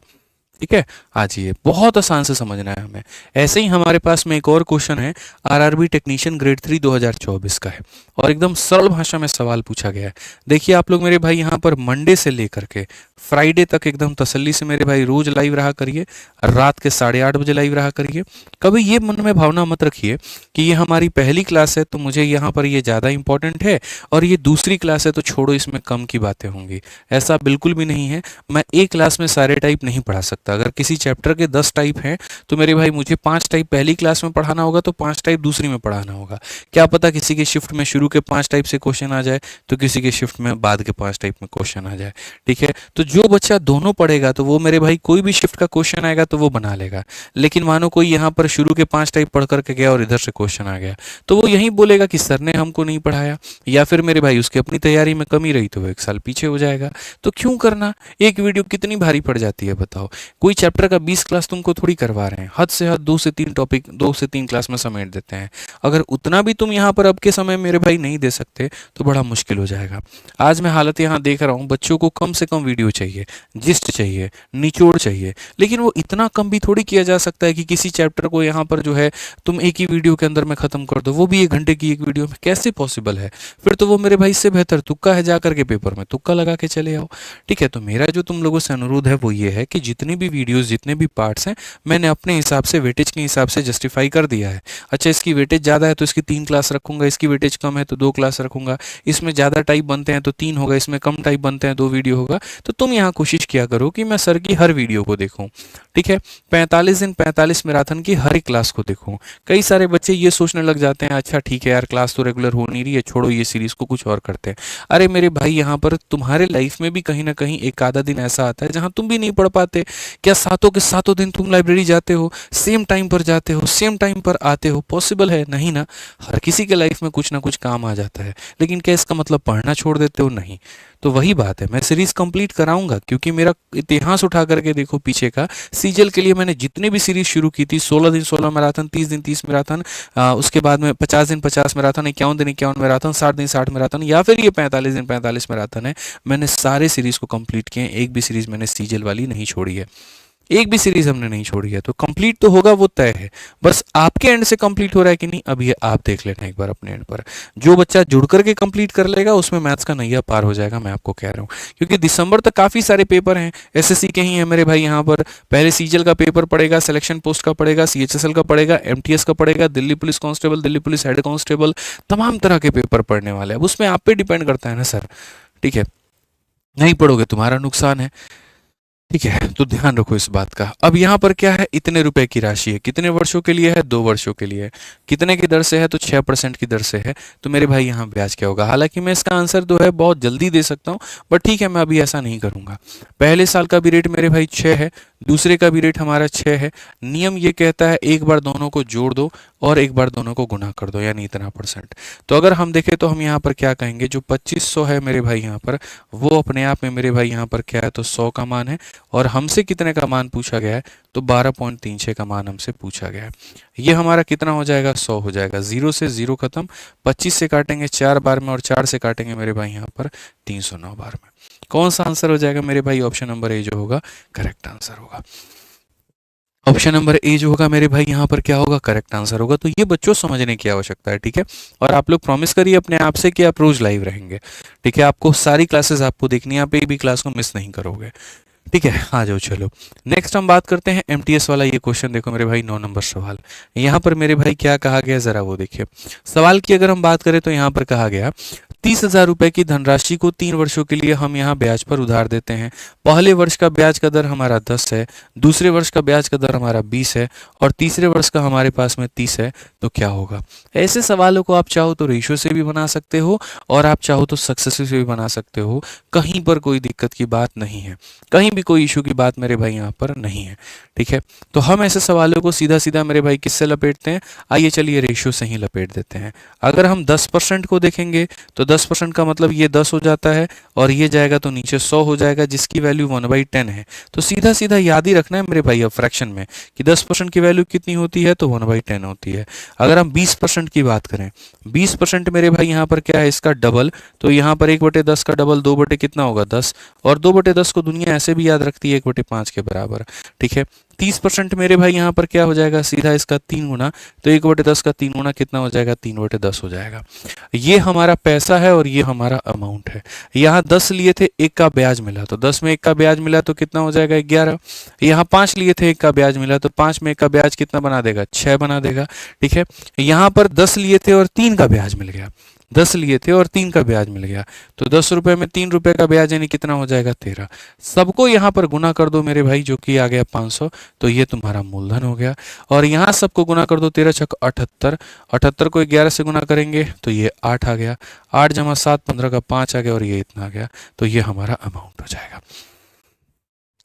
ठीक है, आज ये बहुत आसान से समझना है हमें। ऐसे ही हमारे पास में एक और क्वेश्चन है, आरआरबी टेक्नीशियन ग्रेड 3 2024 का है, और एकदम सरल भाषा में सवाल पूछा गया है। देखिए आप लोग मेरे भाई यहाँ पर मंडे से लेकर के फ्राइडे तक एकदम तसल्ली से मेरे भाई रोज लाइव रहा करिए, रात के 8:30 बजे लाइव रहा करिए। कभी ये मन में भावना मत रखिए कि ये हमारी पहली क्लास है तो मुझे यहाँ पर ये ज़्यादा इंपॉर्टेंट है, और ये दूसरी क्लास है तो छोड़ो इसमें कम की बातें होंगी। ऐसा बिल्कुल भी नहीं है। मैं एक क्लास में सारे टाइप नहीं पढ़ा सकता। अगर किसी चैप्टर के 10 टाइप हैं तो मेरे भाई मुझे 5 टाइप पहली क्लास में पढ़ाना होगा, तो 5 टाइप दूसरी में पढ़ाना होगा। क्या पता किसी के शिफ्ट में शुरू के 5 टाइप से क्वेश्चन आ जाए, तो किसी के शिफ्ट में बाद के 5 टाइप में क्वेश्चन आ जाए। ठीक है, तो जो बच्चा दोनों पढ़ेगा तो वो मेरे भाई कोई भी शिफ्ट का क्वेश्चन आएगा तो वो बना लेगा। लेकिन मानो कोई यहाँ पर शुरू के 5 टाइप पढ़ करके गया और इधर से क्वेश्चन आ गया, तो वो यही बोलेगा कि सर ने हमको नहीं पढ़ाया, या फिर मेरे भाई उसकी अपनी तैयारी में कमी रही तो वो 1 साल पीछे हो जाएगा। तो क्यों करना, एक वीडियो कितनी भारी पड़ जाती है बताओ। कोई चैप्टर का 20 क्लास तुमको थोड़ी करवा रहे हैं, हद से हद 2 से 3 टॉपिक 2 से 3 क्लास में समेट देते हैं। अगर उतना भी तुम यहाँ पर अब के समय मेरे भाई नहीं दे सकते तो बड़ा मुश्किल हो जाएगा। आज मैं हालत यहाँ देख रहा हूँ, बच्चों को कम से कम वीडियो चाहिए, जिस्ट चाहिए, निचोड़ चाहिए, लेकिन वो इतना कम भी थोड़ी किया जा सकता है कि किसी चैप्टर को यहाँ पर जो है तुम एक ही वीडियो के अंदर में खत्म कर दो, वो भी 1 घंटे की एक वीडियो में। कैसे पॉसिबल है? फिर तो वो मेरे भाई इससे बेहतर तुक्का है, जा करके पेपर में तुक्का लगा के चले आओ। ठीक है, तो मेरा जो तुम लोगों से अनुरोध है वो ये है कि जितनी भी वीडियोस जितने भी पार्ट्स हैं मैंने अपने हिसाब से वेटेज के हिसाब से जस्टिफाई कर दिया है। अच्छा, इसकी वेटेज ज़्यादा है तो इसकी 3 क्लास रखूंगा, इसकी वेटेज कम है तो 2 क्लास रखूंगा, इसमें ज़्यादा टाइप बनते हैं तो 3 होगा, इसमें कम टाइप बनते हैं 2 वीडियो होगा। तो तुम यहाँ कोशिश किया करो कि मैं सर की हर वीडियो को देखूँ, ठीक है। 45 दिन 45 मैराथन की हर एक क्लास को देखूँ। कई सारे बच्चे ये सोचने लग जाते हैं अच्छा ठीक है यार क्लास तो रेगुलर हो नहीं रही है, छोड़ो ये सीरीज को कुछ और करते हैं। अरे मेरे भाई, यहाँ पर तुम्हारे लाइफ में भी कहीं ना कहीं एक आधा दिन ऐसा आता है जहाँ तुम भी नहीं पढ़ पाते। क्या सातों के सातों दिन तुम लाइब्रेरी जाते हो, सेम टाइम पर जाते हो, सेम टाइम पर आते हो? पॉसिबल है? नहीं ना। हर किसी के लाइफ में कुछ ना कुछ काम आ जाता है, लेकिन क्या इसका मतलब पढ़ना छोड़ देते हो? नहीं। तो वही बात है, मैं सीरीज कंप्लीट कराऊंगा क्योंकि मेरा इतिहास उठा करके देखो पीछे का। सीजल के लिए मैंने जितनी भी सीरीज शुरू की थी, 16 दिन 16 मैराथन, 30 दिन 30 मैराथन, उसके बाद में 50 दिन 50 मैराथन, 51 दिन 51 मैराथन, 60 दिन 60 मैराथन, या फिर ये 45 दिन 45 मैराथन है, मैंने सारे सीरीज को कंप्लीट किए हैं। एक भी सीरीज मैंने सीजल वाली नहीं छोड़ी है, एक भी सीरीज हमने नहीं छोड़ी है। तो कंप्लीट तो होगा, वो तय है। बस आपके एंड से कंप्लीट हो रहा है कि नहीं, अब ये आप देख लेना एक बार अपने एंड पर। जो बच्चा जुड़ करके कंप्लीट कर लेगा उसमें मैथ्स का नैया पार हो जाएगा, मैं आपको कह रहा हूँ। क्योंकि दिसंबर तक काफ़ी सारे पेपर हैं, एसएससी के ही हैं मेरे भाई। यहाँ पर पहले सीजल का पेपर पड़ेगा, सिलेक्शन पोस्ट का पड़ेगा, सीएचएसएल का पड़ेगा, एमटीएस का पड़ेगा, Delhi police constable, Delhi police head constable, तमाम तरह के पेपर पढ़ने वाले हैं। अब उसमें आप पे डिपेंड करता है ना सर, ठीक है। नहीं पढ़ोगे तुम्हारा नुकसान है, ठीक है। तो ध्यान रखो इस बात का। अब यहाँ पर क्या है, इतने रुपए की राशि है, कितने वर्षों के लिए है? 2 वर्षों के लिए है। कितने की दर से है? तो 6% की दर से है। तो मेरे भाई यहाँ ब्याज क्या होगा? हालांकि मैं इसका आंसर जो है बहुत जल्दी दे सकता हूँ, बट ठीक है, मैं अभी ऐसा नहीं करूंगा। पहले साल का भी रेट मेरे भाई 6 है, दूसरे का भी रेट हमारा 6 है। नियम ये कहता है एक बार दोनों को जोड़ दो और एक बार दोनों को गुना कर दो, यानी इतना %। तो अगर हम देखें तो हम यहाँ पर क्या कहेंगे, जो 2500 है मेरे भाई यहाँ पर, वो अपने आप में मेरे भाई यहाँ पर क्या है, तो 100 का मान है। और हमसे कितने का मान पूछा गया है? तो 12.36 का मान हमसे पूछा गया है। ये हमारा कितना हो जाएगा? 100 हो जाएगा। 0 से 0 खत्म, 25 से काटेंगे 4 बार में और 4 से काटेंगे मेरे भाई यहाँ पर 309 बार में। कौन सा आंसर हो जाएगा मेरे भाई? ऑप्शन नंबर ए जो होगा करेक्ट आंसर होगा। ऑप्शन नंबर ए जो होगा मेरे भाई यहाँ पर क्या होगा? करेक्ट आंसर होगा। तो ये बच्चों समझने की आवश्यकता है, ठीक है। और आप लोग प्रॉमिस करिए अपने आप से कि आप रोज लाइव रहेंगे, ठीक है। आपको सारी क्लासेस आपको देखनी है, आप एक भी क्लास को मिस नहीं करोगे, ठीक है। आ जाओ चलो, नेक्स्ट हम बात करते हैं एमटीएस वाला। ये क्वेश्चन देखो मेरे भाई, 9 नंबर सवाल। यहाँ पर मेरे भाई क्या कहा गया, जरा वो देखिए। सवाल की अगर हम बात करें तो यहाँ पर कहा गया 30,000 रुपए की धनराशि को 3 वर्षों के लिए हम यहाँ ब्याज पर उधार देते हैं। पहले वर्ष का ब्याज का दर हमारा 10 है, दूसरे वर्ष का ब्याज का दर हमारा 20 है और तीसरे वर्ष का हमारे पास में 30 है। तो क्या होगा? ऐसे सवालों को आप चाहो तो रेशियो से भी बना सकते हो और आप चाहो तो सक्सेसिव से भी बना सकते हो। कहीं पर कोई दिक्कत की बात नहीं है, कहीं भी कोई इशू की बात मेरे भाई यहाँ पर नहीं है, ठीक है। तो हम ऐसे सवालों को सीधा सीधा मेरे भाई किससे लपेटते हैं? आइए चलिए रेशियो से ही लपेट देते हैं। अगर हम 10% को देखेंगे तो 10% का मतलब ये 10 हो जाता है और ये जाएगा तो नीचे 100 हो जाएगा, जिसकी वैल्यू 1/10 है। तो सीधा सीधा याद ही रखना है मेरे भाई अब फ्रैक्शन में कि 10% की वैल्यू कितनी होती है, तो 1/10 होती है। अगर हम 20% की बात करें, 20% मेरे भाई यहाँ पर क्या है, इसका डबल। तो यहाँ पर 1/10 का डबल 2 कितना होगा? 10। और 2/10 को दुनिया ऐसे भी याद रखती है 1/5 के बराबर, ठीक है। 30% मेरे भाई यहाँ पर क्या हो जाएगा, सीधा इसका 3 गुना। तो 1/10 का 3 गुना कितना हो जाएगा? 3/10 हो जाएगा। ये हमारा पैसा है और ये हमारा अमाउंट है। यहाँ 10 लिए थे, 1 का ब्याज मिला, तो 10 में 1 का ब्याज मिला तो कितना हो जाएगा? 11। यहाँ 5 लिए थे, 1 का ब्याज मिला, तो 5 में 1 का ब्याज कितना बना देगा? 6 बना देगा, ठीक है। यहाँ पर 10 लिए थे और 3 का ब्याज मिल गया, 10 लिए थे और 3 का ब्याज मिल गया, तो 10 रुपए में 3 रुपए का ब्याज यानी कितना हो जाएगा? 13। सबको यहाँ पर गुना कर दो मेरे भाई, जो कि आ गया 500। तो ये तुम्हारा मूलधन हो गया। और यहाँ सबको गुना कर दो, 13 छक 78। 78 को 11 से गुना करेंगे तो ये 8 आ गया। 8 जमा 7 15 का 5 आ गया और ये इतना आ गया। तो ये हमारा अमाउंट हो जाएगा।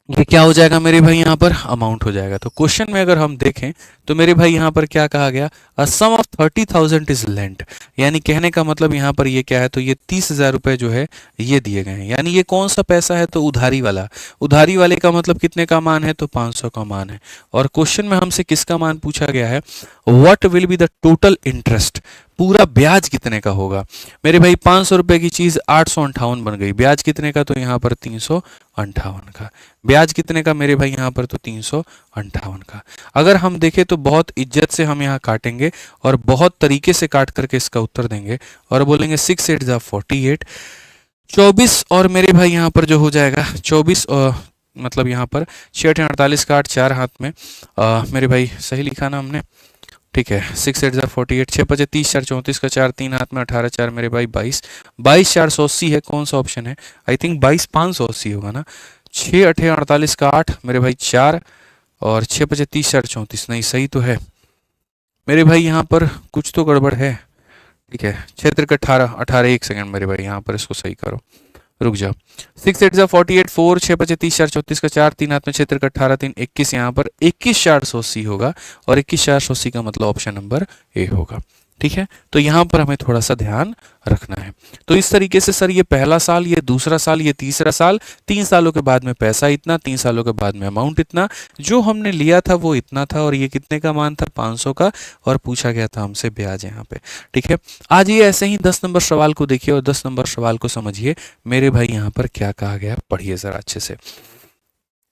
ये क्या हो जाएगा मेरे भाई? यहाँ पर अमाउंट हो जाएगा। तो क्वेश्चन में अगर हम देखें तो मेरे भाई यहाँ पर क्या कहा गया? अ सम ऑफ 30,000 इज लेंट, यानी कहने का मतलब यहाँ पर ये क्या है, तो ये 30,000 रुपए जो है ये दिए गए हैं। यानी ये कौन सा पैसा है? तो उधारी वाला। उधारी वाले का मतलब कितने का मान है? तो 500 का मान है। और क्वेश्चन में हमसे किसका मान पूछा गया है? What will be the total interest, पूरा ब्याज कितने का होगा? मेरे भाई 500 रुपए की चीज 858 बन गई, ब्याज कितने का? तो यहाँ पर 358 का। ब्याज कितने का मेरे भाई? यहाँ पर तो 358 का। अगर हम देखें तो बहुत इज्जत से हम यहाँ काटेंगे और बहुत तरीके से काट करके इसका उत्तर देंगे और बोलेंगे 6 8 जा 48, 24 और मेरे भाई यहाँ पर जो हो जाएगा 24 और मतलब यहाँ पर 6 × 8 = 48 का 8 4 हाथ में। मेरे भाई सही लिखा ना हमने, ठीक है। 6 8 = 48, 6 5 30 4 34 का 4 3 हाथ में, 18 4 मेरे भाई 22, 22 480 है। कौन सा ऑप्शन है? आई थिंक 22 580 होगा ना। 6 8 48 का 8 मेरे भाई 4, और 6 5 30 4 34, नहीं सही तो है मेरे भाई, यहाँ पर कुछ तो गड़बड़ है। ठीक है, 6 3 18, 18 1 सेकंड मेरे भाई, यहाँ पर इसको सही करो, रुक जाओ। 6 8 = 48 4, 6 5 30 4 34 का 4 3 हाथ में, 6 3 18 3 21, यहाँ पर 21 480 होगा, और 21 480 का मतलब ऑप्शन नंबर ए होगा। ठीक है, तो यहाँ पर हमें थोड़ा सा ध्यान रखना है। तो इस तरीके से सर ये पहला साल, ये दूसरा साल, ये तीसरा साल, 3 सालों के बाद में पैसा इतना, 3 सालों के बाद में अमाउंट इतना, जो हमने लिया था वो इतना था, और ये कितने का मान था? 500 का, और पूछा गया था हमसे ब्याज यहाँ पे। ठीक है, आज ये ऐसे ही 10 नंबर सवाल को देखिए और 10 नंबर सवाल को समझिए मेरे भाई। यहाँ पर क्या कहा गया पढ़िए जरा अच्छे से।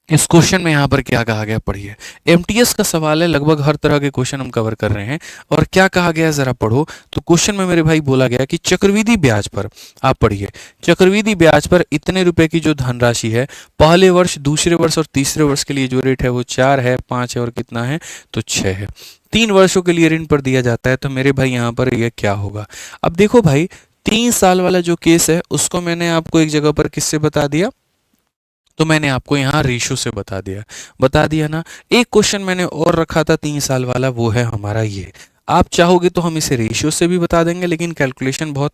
इस क्वेश्चन में यहाँ पर क्या कहा गया पढ़िए। एमटीएस का सवाल है, लगभग हर तरह के क्वेश्चन हम कवर कर रहे हैं। और क्या कहा गया है जरा पढ़ो। तो क्वेश्चन में मेरे भाई बोला गया कि चक्रवृद्धि ब्याज पर, आप पढ़िए, चक्रवृद्धि ब्याज पर इतने रुपए की जो धनराशि है, पहले वर्ष, दूसरे वर्ष और तीसरे वर्ष के लिए जो रेट है वो 4 है, 5 है और कितना है? तो 6 है। 3 वर्षों के लिए ऋण पर दिया जाता है। तो मेरे भाई यहाँ पर यह क्या होगा? अब देखो भाई, 3 साल वाला जो केस है उसको मैंने आपको एक जगह पर किससे बता दिया? तो मैंने आपको यहाँ रेशो से बता दिया ना। एक क्वेश्चन मैंने और रखा था 3 साल वाला, वो है हमारा ये। आप चाहोगे तो हम इसे रेशियो से भी बता देंगे, लेकिन कैलकुलेशन बहुत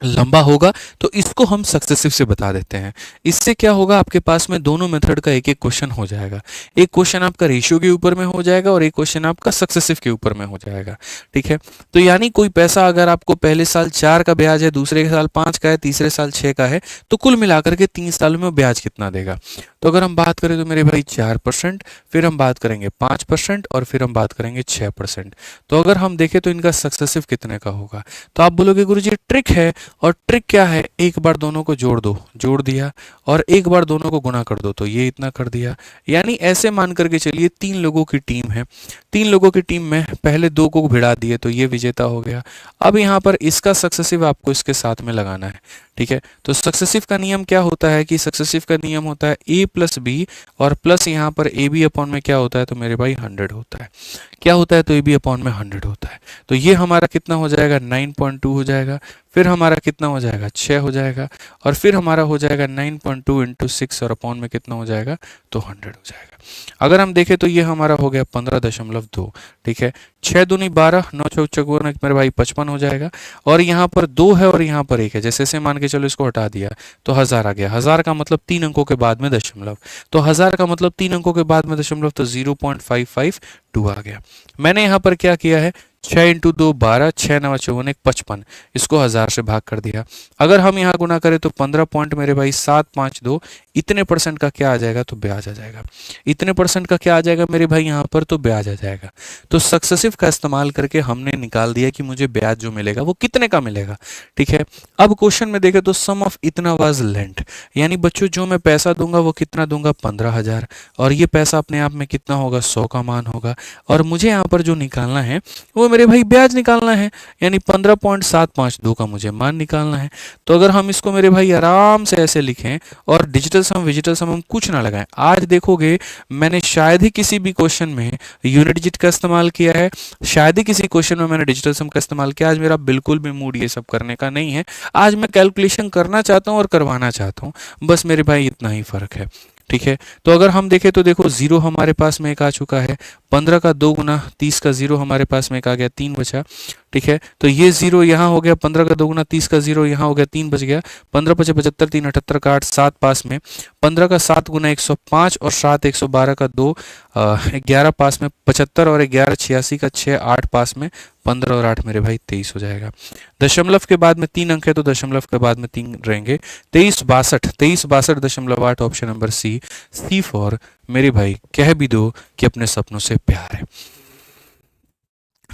लंबा होगा, तो इसको हम सक्सेसिव से बता देते हैं। इससे क्या होगा, आपके पास में दोनों मेथड का एक एक क्वेश्चन हो जाएगा। एक क्वेश्चन आपका रेशियो के ऊपर में हो जाएगा और एक क्वेश्चन आपका सक्सेसिव के ऊपर में हो जाएगा। ठीक है, तो यानी कोई पैसा अगर आपको पहले साल 4 का ब्याज है, दूसरे साल 5 का है, तीसरे साल 6 का है, तो कुल मिलाकर के 3 सालों में ब्याज कितना देगा? तो अगर हम बात करें तो मेरे भाई 4%, फिर हम बात करेंगे 5%, और फिर हम बात करेंगे 6%। तो अगर हम देखें तो इनका सक्सेसिव कितने का होगा? तो आप बोलोगे गुरुजी ट्रिक है, और ट्रिक क्या है? एक बार दोनों को जोड़ दो, जोड़ दिया, और एक बार दोनों को गुना कर दो, तो ये इतना कर दिया। यानी ऐसे मान करके चलिए 3 लोगों की टीम है, 3 लोगों की टीम में पहले 2 को भिड़ा दिए, तो ये विजेता हो गया। अब यहाँ पर इसका सक्सेसिव आपको इसके साथ में लगाना है। ठीक है, तो सक्सेसिव का नियम क्या होता है कि सक्सेसिव का नियम होता है a + b, और प्लस यहाँ पर AB अपॉन में क्या होता है? तो मेरे भाई 100 होता है। क्या होता है? तो AB अपॉन में 100 होता है। तो ये हमारा कितना हो जाएगा? 9.2 हो जाएगा। फिर हमारा कितना हो जाएगा? 6 हो जाएगा। और फिर हमारा हो जाएगा 9.2 × 6, और अपॉन में कितना हो जाएगा? तो 100 हो जाएगा। अगर हम देखें तो ये हमारा हो गया 15.2। ठीक है, 6 दूनी 12, 9 चौक चौवन मेरे भाई 55 हो जाएगा। और यहाँ पर 2 है और यहाँ पर 1 है, जैसे मान के चलो इसको हटा दिया तो 1000 आ गया। 1000 का मतलब 3 अंकों के बाद में दशमलव, तो 1000 का मतलब 3 अंकों के बाद में दशमलव, तो 0.552 आ गया। मैंने यहाँ पर क्या किया है? 6 × 2 12, 6 9 54 55, इसको 1000 से भाग कर दिया। अगर हम यहाँ गुना करें तो 15 पॉइंट मेरे भाई 752, इतने % का क्या आ जाएगा? तो ब्याज आ जाएगा। इतने % का क्या आ जाएगा मेरे भाई यहाँ पर? तो ब्याज आ जाएगा। तो सक्सेसिव का इस्तेमाल करके हमने निकाल दिया कि मुझे ब्याज जो मिलेगा वो कितने का मिलेगा। ठीक है, अब क्वेश्चन में देखें तो सम ऑफ इतना वाज लेंट, यानी बच्चों जो मैं पैसा दूंगा वो कितना दूंगा? 15,000, और ये पैसा अपने आप में कितना होगा? 100 का मान होगा। और मुझे यहाँ पर जो निकालना है वो मेरे भाई ब्याज निकालना है, यानी 15.752 का मुझे मान निकालना है। तो अगर हम इसको मेरे भाई आराम से ऐसे लिखें और डिजिटल सम विजिटल सम हम कुछ ना लगाएं, आज देखोगे मैंने शायद ही किसी भी क्वेश्चन में यूनिट डिजिट का इस्तेमाल किया है, शायद ही किसी क्वेश्चन में मैंने डिजिटल सम का इस्तेमाल किया। आज मेरा बिल्कुल भी मूड ये सब करने का नहीं है। आज मैं कैलकुलेशन करना चाहता हूँ और करवाना चाहता हूँ, बस मेरे भाई इतना ही फर्क है। ठीक है, तो अगर हम देखें तो देखो 0 हमारे पास में एक आ चुका है, 15 का 2 गुना 30 का 0 हमारे पास में एक आ गया, 3 बचा। ठीक है, तो ये 0 यहाँ हो गया, 15 का 2 गुना 30 का 0 यहाँ हो गया, 3 बच गया। 15 5 75, 3 78 का 8, 7 पास में। 15 का 7 गुना 105, और 7 112 का 2, 11 पास में। 75 और 11 86 का 6, 8 पास में। 15 और 8 मेरे भाई 23 हो जाएगा। दशमलव के बाद में 3 अंक है तो दशमलव के बाद में 3 रहेंगे। 2362.8 ऑप्शन नंबर सी फॉर मेरे भाई। कह भी दो कि अपने सपनों से प्यार है।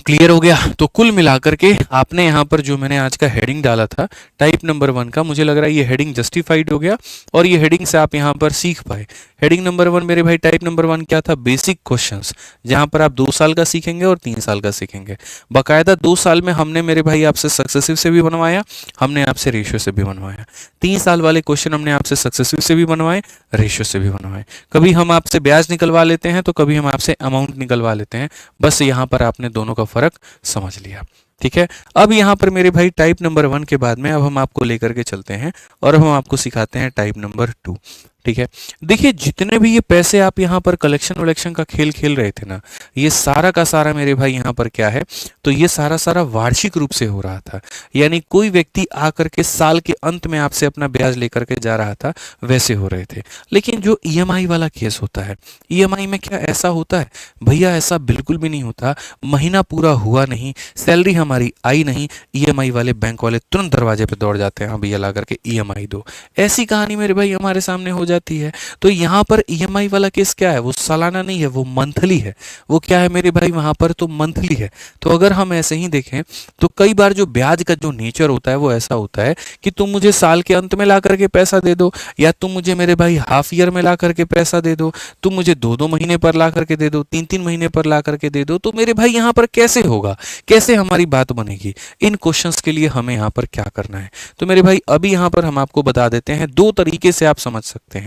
क्लियर हो गया। तो कुल मिलाकर के आपने यहाँ पर जो मैंने आज का हेडिंग डाला था टाइप नंबर 1 का, मुझे लग रहा है ये हेडिंग जस्टिफाइड हो गया और ये हेडिंग से आप यहाँ पर सीख पाए। हेडिंग नंबर 1 मेरे भाई, टाइप नंबर 1 क्या था? बेसिक क्वेश्चंस, जहाँ पर आप 2 साल का सीखेंगे और 3 साल का सीखेंगे। बाकायदा 2 साल में हमने मेरे भाई आपसे सक्सेसिव से भी बनवाया, हमने आपसे रेशियो से भी बनवाया। 3 साल वाले क्वेश्चन हमने आपसे सक्सेसिव से भी बनवाए, रेशियो से भी बनवाए। कभी हम आपसे ब्याज निकलवा लेते हैं तो कभी हम आपसे अमाउंट निकलवा लेते हैं। बस यहाँ पर आपने दोनों का फर्क समझ लिया। ठीक है, अब यहाँ पर मेरे भाई टाइप नंबर 1 के बाद में अब हम आपको लेकर के चलते हैं और अब हम आपको सिखाते हैं टाइप नंबर 2। ठीक है, देखिए जितने भी ये पैसे आप यहाँ पर कलेक्शन वलेक्शन का खेल खेल रहे थे ना, ये सारा का सारा मेरे भाई यहाँ पर क्या है, तो ये सारा सारा वार्षिक रूप से हो रहा था। यानी कोई व्यक्ति आकर के साल के अंत में आपसे अपना ब्याज लेकर के जा रहा था, वैसे हो रहे थे। लेकिन जो ईएमआई वाला केस होता है, ईएमआई में क्या ऐसा होता है? भैया ऐसा बिल्कुल भी नहीं होता। महीना पूरा हुआ नहीं, सैलरी हमारी आई नहीं, ईएमआई वाले बैंक वाले तुरंत दरवाजे पे दौड़ जाते हैं, हाँ भैया ला करके ईएमआई दो। ऐसी कहानी मेरे भाई हमारे सामने हो जाती है। तो यहाँ पर ईएमआई वाला केस क्या है? वो सालाना नहीं है, वो मंथली है। वो क्या है मेरे भाई वहां पर? तो मंथली है। तो अगर हम ऐसे ही देखें तो कई बार जो ब्याज का जो नेचर होता है वो ऐसा होता है कि तुम मुझे साल के अंत में ला करके पैसा दे दो, या तुम मुझे मेरे भाई हाफ ईयर में ला करके पैसा दे दो, तुम मुझे 2-2 महीने पर ला करके दे दो, 3-3 महीने पर ला करके दे दो। तो मेरे भाई यहाँ पर कैसे होगा, कैसे हमारी बात बनेगी? इन क्वेश्चंस के लिए हमें यहाँ पर क्या करना है? तो मेरे भाई अभी यहाँ पर हम आपको बता देते हैं, 2 तरीके से आप समझ सकते हैं।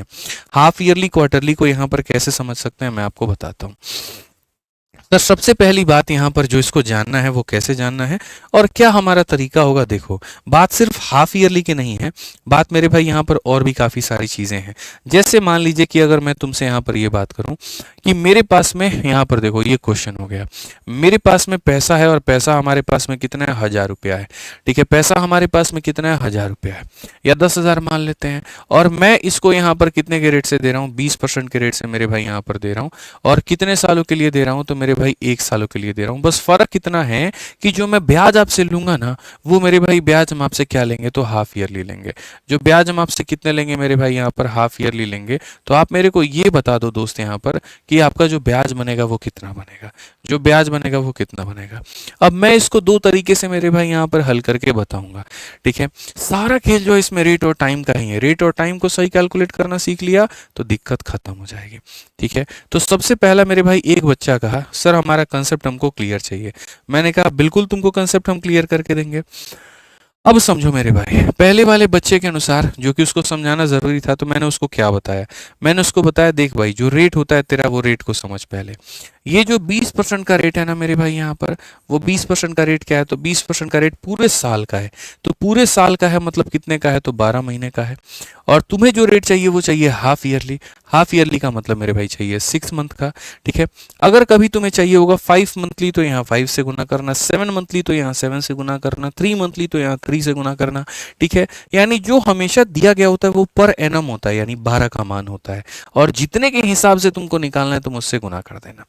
हाफ ईयरली क्वार्टरली को यहाँ पर कैसे समझ सकते हैं मैं आपको बताता हूँ। तो सबसे पहली बात यहाँ पर जो इसको जानना है वो कैसे जानना है और क्या हमारा तरीका होगा। देखो, बात सिर्फ हाफ ईयरली की नहीं है, बात मेरे भाई यहाँ पर और भी काफ़ी सारी चीज़ें हैं। जैसे मान लीजिए कि अगर मैं तुमसे यहाँ पर ये बात करूँ कि मेरे पास में यहाँ पर देखो ये क्वेश्चन हो गया, मेरे पास में पैसा है और पैसा हमारे पास में कितना है? 1000 रुपया है। ठीक है, पैसा हमारे पास में कितना है? 1000 रुपया है, या 10,000 मान लेते हैं। और मैं इसको यहाँ पर कितने के रेट से दे रहा हूँ? 20% के रेट से मेरे भाई यहाँ पर दे रहा हूँ। और कितने सालों के लिए दे रहा हूँ? तो मेरे भाई 1 सालों के लिए दे रहा हूँ। बस फर्क कितना है कि जो मैं ब्याज आपसे लूंगा ना, वो मेरे भाई ब्याज हम आपसे क्या लेंगे? तो हाफ ईयरली लेंगे। जो ब्याज हम आपसे कितने लेंगे मेरे भाई? यहाँ पर हाफ ईयरली लेंगे। तो आप मेरे को ये बता दो दोस्त यहाँ पर कि आपका जो ब्याज बनेगा वो कितना बनेगा, जो ब्याज बनेगा वो कितना बनेगा। अब मैं इसको 2 तरीके से मेरे भाई यहाँ पर हल करके बताऊंगा। ठीक है, सारा खेल जो इसमें रेट और टाइम का ही है। रेट और टाइम को सही कैलकुलेट करना सीख लिया तो दिक्कत खत्म हो जाएगी। ठीक है, तो सबसे पहला मेरे भाई एक बच्चा कहा सर हमारा कंसेप्ट हमको क्लियर चाहिए। मैंने कहा बिल्कुल तुमको कंसेप्ट हम क्लियर करके देंगे। अब समझो मेरे भाई, पहले वाले बच्चे के अनुसार जो कि उसको समझाना जरूरी था, तो मैंने उसको क्या बताया? मैंने उसको बताया देख भाई जो रेट होता है तेरा, वो रेट को समझ पहले। ये जो 20% का रेट है ना मेरे भाई यहाँ पर, वो 20% का रेट क्या है? तो 20% का रेट पूरे साल का है। तो पूरे साल का है मतलब कितने का है? तो 12 महीने का है। और तुम्हें जो रेट चाहिए वो चाहिए हाफ ईयरली। हाफ ईयरली का मतलब मेरे भाई चाहिए 6 मंथ का। ठीक है, अगर कभी तुम्हें चाहिए होगा 5 मंथली तो यहाँ 5 से गुना करना, 7 मंथली तो यहाँ 7 से गुना करना, 3 मंथली तो यहाँ 3 से गुना करना। ठीक है, यानी जो हमेशा दिया गया होता है वो पर एनम होता है, यानी 12 का मान होता है। और जितने के हिसाब से तुमको निकालना है तुम उससे गुना कर देना।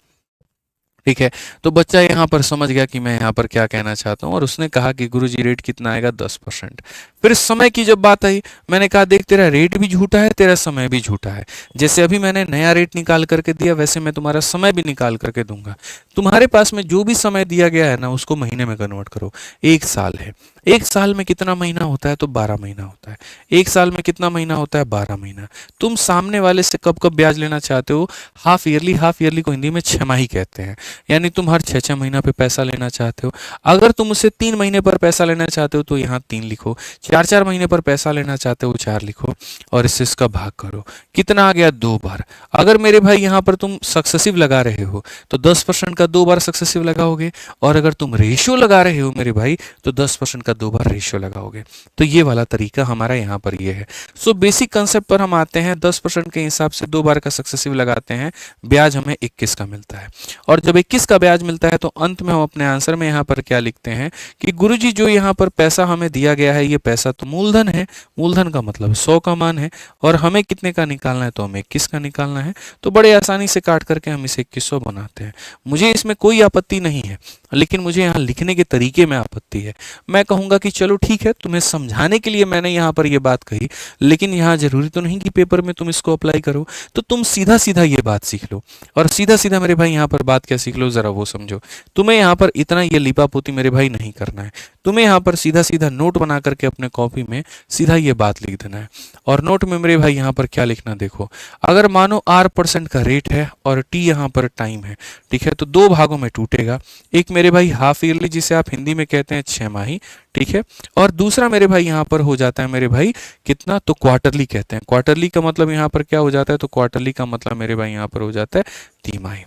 ठीक है, तो बच्चा यहाँ पर समझ गया कि मैं यहाँ पर क्या कहना चाहता हूँ और उसने कहा कि गुरुजी रेट कितना आएगा? 10%। फिर समय की जब बात आई, मैंने कहा देख तेरा रेट भी झूठा है, तेरा समय भी झूठा है। जैसे अभी मैंने नया रेट निकाल करके दिया, वैसे मैं तुम्हारा समय भी निकाल करके दूंगा। तुम्हारे पास में जो भी समय दिया गया है ना, उसको महीने में कन्वर्ट करो। 1 साल है, 1 साल में कितना महीना होता है? तो 12 महीना होता है। 1 साल में कितना महीना होता है? 12 महीना। तुम सामने वाले से कब कब ब्याज लेना चाहते हो? Half yearly. हाफ ईयरली को हिंदी में छमाही कहते हैं, यानी तुम हर 6-6 महीना पे पैसा लेना चाहते हो। अगर तुम उससे 3 महीने पर पैसा लेना चाहते हो तो यहाँ 3 लिखो, 4-4 महीने पर पैसा लेना चाहते हो 4 लिखो, और इससे इसका भाग करो। कितना आ गया? 2 बार। अगर मेरे भाई यहाँ पर तुम सक्सेसिव लगा रहे हो तो 10% का 2 बार सक्सेसिव लगाओगे, और अगर तुम रेशियो लगा रहे हो मेरे भाई तो 10% का 2 बार रेशियो लगाओगे। तो ये वाला तरीका हमारा यहाँ पर ये है। सो बेसिक कंसेप्ट पर हम आते हैं। 10% के हिसाब से 2 बार का सक्सेसिव लगाते हैं, ब्याज हमें 21 का मिलता है। और जब 21 का ब्याज मिलता है तो अंत में हम अपने आंसर में यहाँ पर क्या लिखते हैं कि गुरुजी जो यहाँ पर पैसा हमें दिया गया है, ये पैसा तो मूलधन है। मूलधन का मतलब 100 का मान है, और हमें कितने का निकालना है? तो हमें 21 का निकालना है। तो बड़े आसानी से काट करके हम इसे 2100 बनाते हैं। मुझे इसमें कोई आपत्ति नहीं है, लेकिन मुझे यहाँ लिखने के तरीके में आपत्ति है। मैं कहूँगा कि चलो ठीक है, तुम्हें समझाने के लिए मैंने यहाँ पर ये बात कही, लेकिन यहाँ जरूरी तो नहीं कि पेपर में तुम इसको अप्लाई करो। तो तुम सीधा सीधा ये बात सीख लो, और सीधा सीधा मेरे भाई यहाँ पर बात क्या सीख लो, ज़रा वो समझो। तुम्हें यहाँ पर इतना ये लिपापोती मेरे भाई नहीं करना है। तुम्हें यहाँ पर सीधा सीधा नोट बना करके अपने कॉपी में सीधा ये बात लिख देना है। और नोट में मेरे भाई यहाँ पर क्या लिखना, देखो, अगर मानो R% का रेट है और T यहाँ पर टाइम है, ठीक है, तो दो भागों में टूटेगा। एक मेरे भाई हाफ ईयरली, जिसे आप हिंदी में कहते हैं 6 माही, ठीक है, और दूसरा मेरे भाई यहाँ पर हो जाता है मेरे भाई कितना, तो क्वार्टरली कहते हैं। क्वार्टरली का मतलब यहाँ पर क्या हो जाता है, तो क्वार्टरली का मतलब मेरे भाई यहाँ पर हो जाता है 3 माही।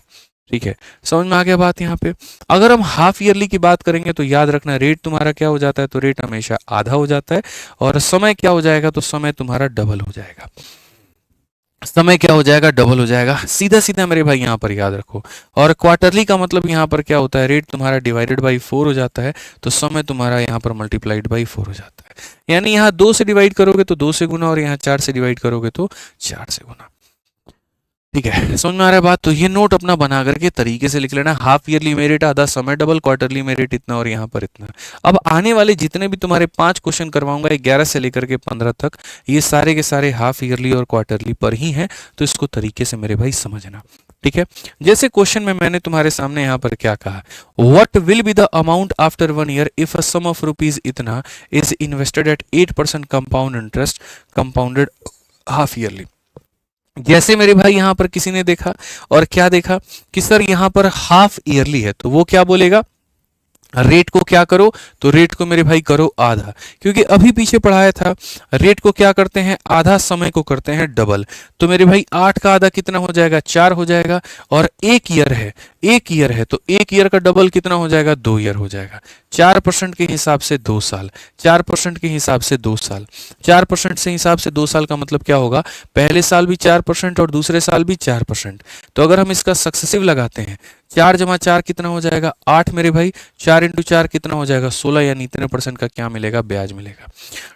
ठीक है, समझ में आ गया बात यहाँ पे। अगर हम हाफ ईयरली की बात करेंगे तो याद रखना, रेट तुम्हारा क्या हो जाता है, तो रेट हमेशा आधा हो जाता है, और समय क्या हो जाएगा, तो समय तुम्हारा डबल हो जाएगा। समय क्या हो जाएगा, डबल हो जाएगा। सीधा सीधा मेरे भाई यहाँ पर याद रखो। और क्वार्टरली का मतलब यहाँ पर क्या होता है, रेट तुम्हारा डिवाइडेड बाई 4 हो जाता है, तो समय तुम्हारा यहाँ पर मल्टीप्लाइड बाई 4 हो जाता है। यानी यहाँ 2 से डिवाइड करोगे तो 2 से गुना, और यहाँ 4 से डिवाइड करोगे तो 4 से गुना। ठीक है, समझ में आ रहा है बात। तो ये नोट अपना बना करके तरीके से लिख लेना, हाफ ईयरली में रेट आधा, समय डबल, क्वार्टरली में रेट इतना, और यहाँ पर इतना। अब आने वाले जितने भी तुम्हारे 5 क्वेश्चन करवाऊंगा 11 से लेकर के 15 तक, ये सारे के सारे हाफ ईयरली और क्वार्टरली पर ही हैं, तो इसको तरीके से मेरे भाई समझना। ठीक है, जैसे क्वेश्चन में मैंने तुम्हारे सामने यहाँ पर क्या कहा, what will be the amount after 1 year if a sum of rupees इतना is invested at 8% compound interest compounded half yearly. जैसे मेरे भाई यहाँ पर किसी ने देखा और क्या देखा कि सर यहाँ पर हाफ ईयरली है, तो वो क्या बोलेगा, रेट को क्या करो, तो रेट को मेरे भाई करो आधा, क्योंकि अभी पीछे पढ़ाया था रेट को क्या करते हैं आधा, समय को करते हैं डबल। तो मेरे भाई 8 का आधा कितना हो जाएगा, 4 हो जाएगा, और 1 ईयर है, 1 ईयर है तो 1 ईयर का डबल कितना हो जाएगा, 2 ईयर हो जाएगा। 4% के हिसाब से 2 साल, 4% के हिसाब से 2 साल, 4% से हिसाब से 2 साल का मतलब क्या होगा, पहले साल भी 4% और दूसरे साल भी 4%। तो अगर हम इसका सक्सेसिव लगाते हैं, 4 जमा 4 कितना हो जाएगा, 8 मेरे भाई, 4 इंटू 4 कितना हो जाएगा, 16, यानी इतने % का क्या मिलेगा, ब्याज मिलेगा।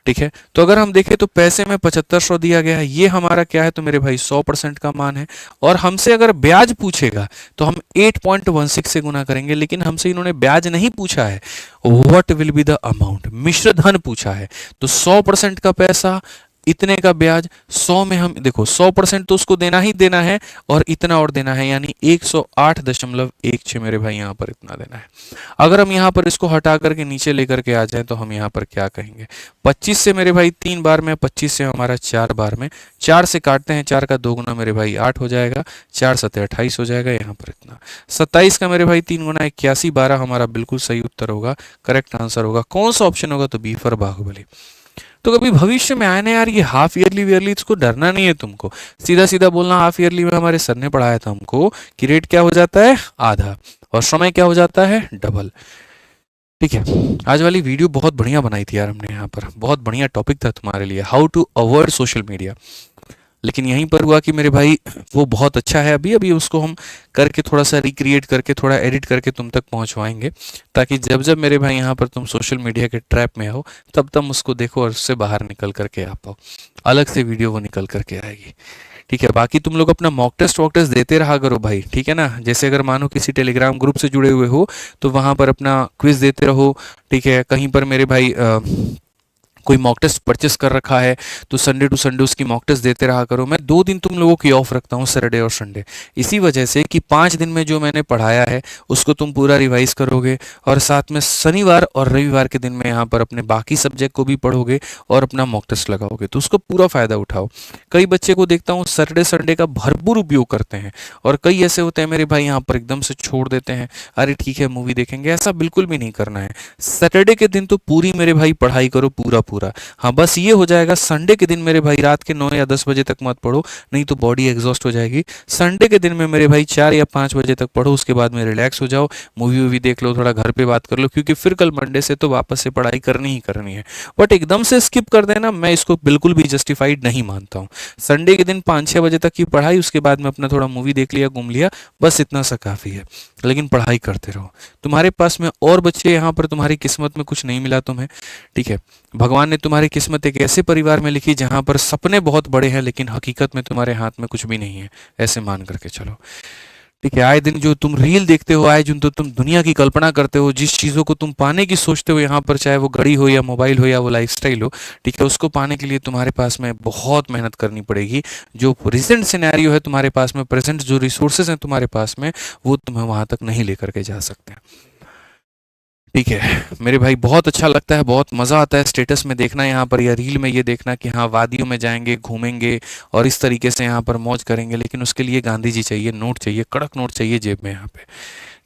ठीक है, तो अगर हम देखें तो पैसे में 7500 दिया गया है, ये हमारा क्या है, तो मेरे भाई 100% का मान है, और हमसे अगर ब्याज पूछेगा तो हम 8.16 से गुना करेंगे, लेकिन हमसे इन्होंने ब्याज नहीं पूछा है, what will be the amount, मिश्र धन पूछा है। तो 100% का पैसा, इतने का ब्याज, 100 में हम देखो 100% तो उसको देना ही देना है, और इतना और देना है, यानी 108.16 मेरे भाई यहाँ पर इतना देना है। अगर हम यहाँ पर इसको हटा करके नीचे लेकर के आ जाए तो हम यहाँ पर क्या कहेंगे, 25 से मेरे भाई 3 बार में, 25 से हमारा 4 बार में, 4 से काटते हैं, 4 का 2 गुना मेरे भाई 8 हो जाएगा, 4 सत्ते 28 हो जाएगा, यहाँ पर इतना। 27 का मेरे भाई 3 गुना 81, 12 हमारा बिल्कुल सही उत्तर होगा, करेक्ट आंसर होगा। कौन सा ऑप्शन होगा, तो बी फॉर बाहुबली। तो कभी भविष्य में आए ना यार, ये हाफ ईयरली वीयरली, इसको डरना नहीं है तुमको, सीधा सीधा बोलना। हाफ ईयरली में हमारे सर ने पढ़ाया था हमको कि रेट क्या हो जाता है, आधा, और समय क्या हो जाता है, डबल। ठीक है, आज वाली वीडियो बहुत बढ़िया बनाई थी यार हमने, यहाँ पर बहुत बढ़िया टॉपिक था तुम्हारे लिए, how to avoid social media. लेकिन यहीं पर हुआ कि मेरे भाई वो बहुत अच्छा है, अभी अभी उसको हम करके थोड़ा सा रिक्रिएट करके, थोड़ा एडिट करके तुम तक पहुंचवाएंगे, ताकि जब जब मेरे भाई यहाँ पर तुम सोशल मीडिया के ट्रैप में हो, तब तुम उसको देखो और उससे बाहर निकल करके आ पाओ। अलग से वीडियो वो निकल करके आएगी। ठीक है, बाकी तुम लोग अपना मॉक टेस्ट वॉक टेस्ट देते रहा करो भाई, ठीक है ना। जैसे अगर मानो किसी टेलीग्राम ग्रुप से जुड़े हुए हो तो वहां पर अपना क्विज देते रहो। ठीक है, कहीं पर मेरे भाई कोई मॉक टेस्ट परचेस कर रखा है तो संडे टू संडे उसकी मॉक टेस्ट देते रहा करो। मैं 2 दिन तुम लोगों की ऑफ रखता हूँ, सैटरडे और संडे, इसी वजह से कि 5 दिन में जो मैंने पढ़ाया है उसको तुम पूरा रिवाइज करोगे, और साथ में शनिवार और रविवार के दिन में यहाँ पर अपने बाकी सब्जेक्ट को भी पढ़ोगे और अपना मॉक टेस्ट लगाओगे, तो उसको पूरा फायदा उठाओ। कई बच्चे को देखता हूँ सैटरडे संडे का भरपूर उपयोग करते हैं, और कई ऐसे होते हैं मेरे भाई यहाँ पर एकदम से छोड़ देते हैं, अरे ठीक है मूवी देखेंगे, ऐसा बिल्कुल भी नहीं करना है। सैटरडे के दिन तो पूरी मेरे भाई पढ़ाई करो, पूरा पूरा। हाँ बस ये हो जाएगा, संडे के दिन मेरे भाई रात के 9 या 10 बजे तक मत पढ़ो, नहीं तो बॉडी एग्जॉस्ट हो जाएगी। संडे के दिन में मेरे भाई 4 या 5 बजे तक पढ़ो, उसके बाद में रिलैक्स हो जाओ, मूवी वूवी देख लो, थोड़ा घर पे बात कर लो, क्योंकि फिर कल मंडे से तो वापस से पढ़ाई करनी ही करनी है। बट एकदम से स्किप कर देना मैं इसको बिल्कुल भी जस्टिफाइड नहीं मानता हूँ। संडे के दिन 5-6 बजे तक की पढ़ाई, उसके बाद में अपना थोड़ा मूवी देख लिया, घूम लिया, बस इतना सा काफ़ी है। लेकिन पढ़ाई करते रहो। तुम्हारे पास में और बच्चे यहाँ पर, तुम्हारी किस्मत में कुछ नहीं मिला तुम्हें, ठीक है, भगवान ने तुम्हारी किस्मत एक ऐसे परिवार में लिखी जहां पर सपने बहुत बड़े हैं लेकिन हकीकत में तुम्हारे हाथ में कुछ भी नहीं है, ऐसे मान करके चलो। ठीक है, आए दिन जो तुम रील देखते हो, आए दिन तो तुम दुनिया की कल्पना करते हो, जिस चीज़ों को तुम पाने की सोचते हो यहाँ पर, चाहे वो घड़ी हो या मोबाइल हो या वो लाइफस्टाइल हो, ठीक है, उसको पाने के लिए तुम्हारे पास में बहुत मेहनत करनी पड़ेगी। जो रिसेंट सिनेरियो है तुम्हारे पास में, प्रेजेंट जो रिसोर्सेज हैं तुम्हारे पास में, वो तुम्हें वहां तक नहीं लेकर के जा सकते हैं। ठीक है मेरे भाई, बहुत अच्छा लगता है, बहुत मज़ा आता है स्टेटस में देखना यहाँ पर या रील में ये देखना कि हाँ वादियों में जाएंगे, घूमेंगे और इस तरीके से यहाँ पर मौज करेंगे, लेकिन उसके लिए गांधी जी चाहिए, नोट चाहिए, कड़क नोट चाहिए जेब में यहाँ पे।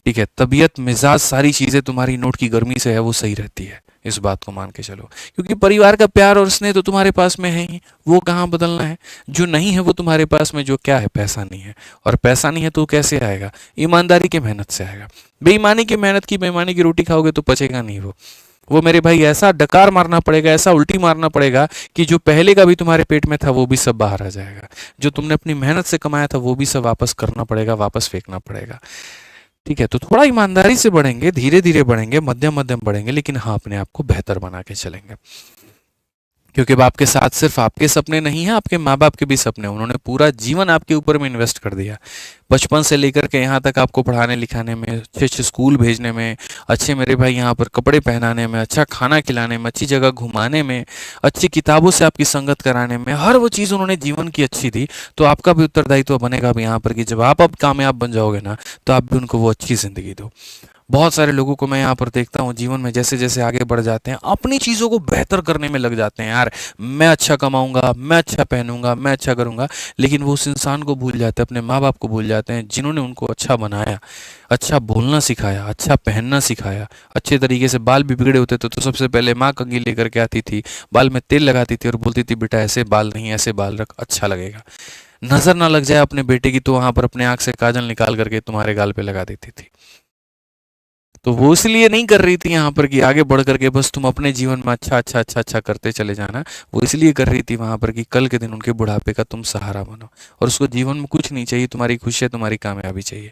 ठीक है, तबीयत मिजाज सारी चीज़ें तुम्हारी नोट की गर्मी से है वो सही रहती है, इस बात को मान के चलो, क्योंकि परिवार का प्यार और स्नेह तो तुम्हारे पास में है ही, वो कहाँ बदलना है। जो नहीं है वो तुम्हारे पास में जो क्या है, पैसा नहीं है, और पैसा नहीं है तो कैसे आएगा, ईमानदारी की मेहनत से आएगा। बेईमानी की मेहनत की बेईमानी की रोटी खाओगे तो पचेगा नहीं वो मेरे भाई ऐसा डकार मारना पड़ेगा, ऐसा उल्टी मारना पड़ेगा कि जो पहले का भी तुम्हारे पेट में था वो भी सब बाहर आ जाएगा, जो तुमने अपनी मेहनत से कमाया था वो भी सब वापस करना पड़ेगा, वापस फेंकना पड़ेगा। ठीक है, तो थोड़ा ईमानदारी से बढ़ेंगे, धीरे धीरे बढ़ेंगे, मध्यम मध्यम बढ़ेंगे, लेकिन हाँ अपने आप को बेहतर बना के चलेंगे, क्योंकि अब आपके साथ सिर्फ आपके सपने नहीं हैं, आपके माँ बाप के भी सपने हैं। उन्होंने पूरा जीवन आपके ऊपर में इन्वेस्ट कर दिया, बचपन से लेकर के यहाँ तक आपको पढ़ाने लिखाने में, अच्छे अच्छे स्कूल भेजने में, अच्छे मेरे भाई यहाँ पर कपड़े पहनाने में, अच्छा खाना खिलाने में, अच्छी जगह घुमाने में, अच्छी किताबों से आपकी संगत कराने में, हर वो चीज़ उन्होंने जीवन की अच्छी दी। तो आपका भी उत्तरदायित्व बनेगा अब यहाँ पर कि जब आप अब कामयाब बन जाओगे ना, तो आप भी उनको वो अच्छी ज़िंदगी दो। बहुत सारे लोगों को मैं यहाँ पर देखता हूँ जीवन में, जैसे जैसे आगे बढ़ जाते हैं अपनी चीज़ों को बेहतर करने में लग जाते हैं, यार मैं अच्छा कमाऊंगा, मैं अच्छा पहनूंगा, मैं अच्छा करूंगा, लेकिन वो उस इंसान को भूल जाते हैं, अपने माँ बाप को भूल जाते हैं जिन्होंने उनको अच्छा बनाया, अच्छा बोलना सिखाया, अच्छा पहनना सिखाया, अच्छे तरीके से। बाल भी बिगड़े होते थे तो सबसे पहले माँ कंघी लेकर के आती थी, बाल में तेल लगाती थी और बोलती थी बेटा ऐसे बाल नहीं, ऐसे बाल रख, अच्छा लगेगा। नजर ना लग जाए अपने बेटे की तो वहां पर अपने आंख से काजल निकाल करके तुम्हारे गाल पे लगा देती थी। तो वो इसलिए नहीं कर रही थी यहाँ पर कि आगे बढ़ करके बस तुम अपने जीवन में अच्छा अच्छा अच्छा अच्छा करते चले जाना, वो इसलिए कर रही थी वहां पर कि कल के दिन उनके बुढ़ापे का तुम सहारा बनो, और उसको जीवन में कुछ नहीं चाहिए, तुम्हारी खुशी, तुम्हारी कामयाबी चाहिए।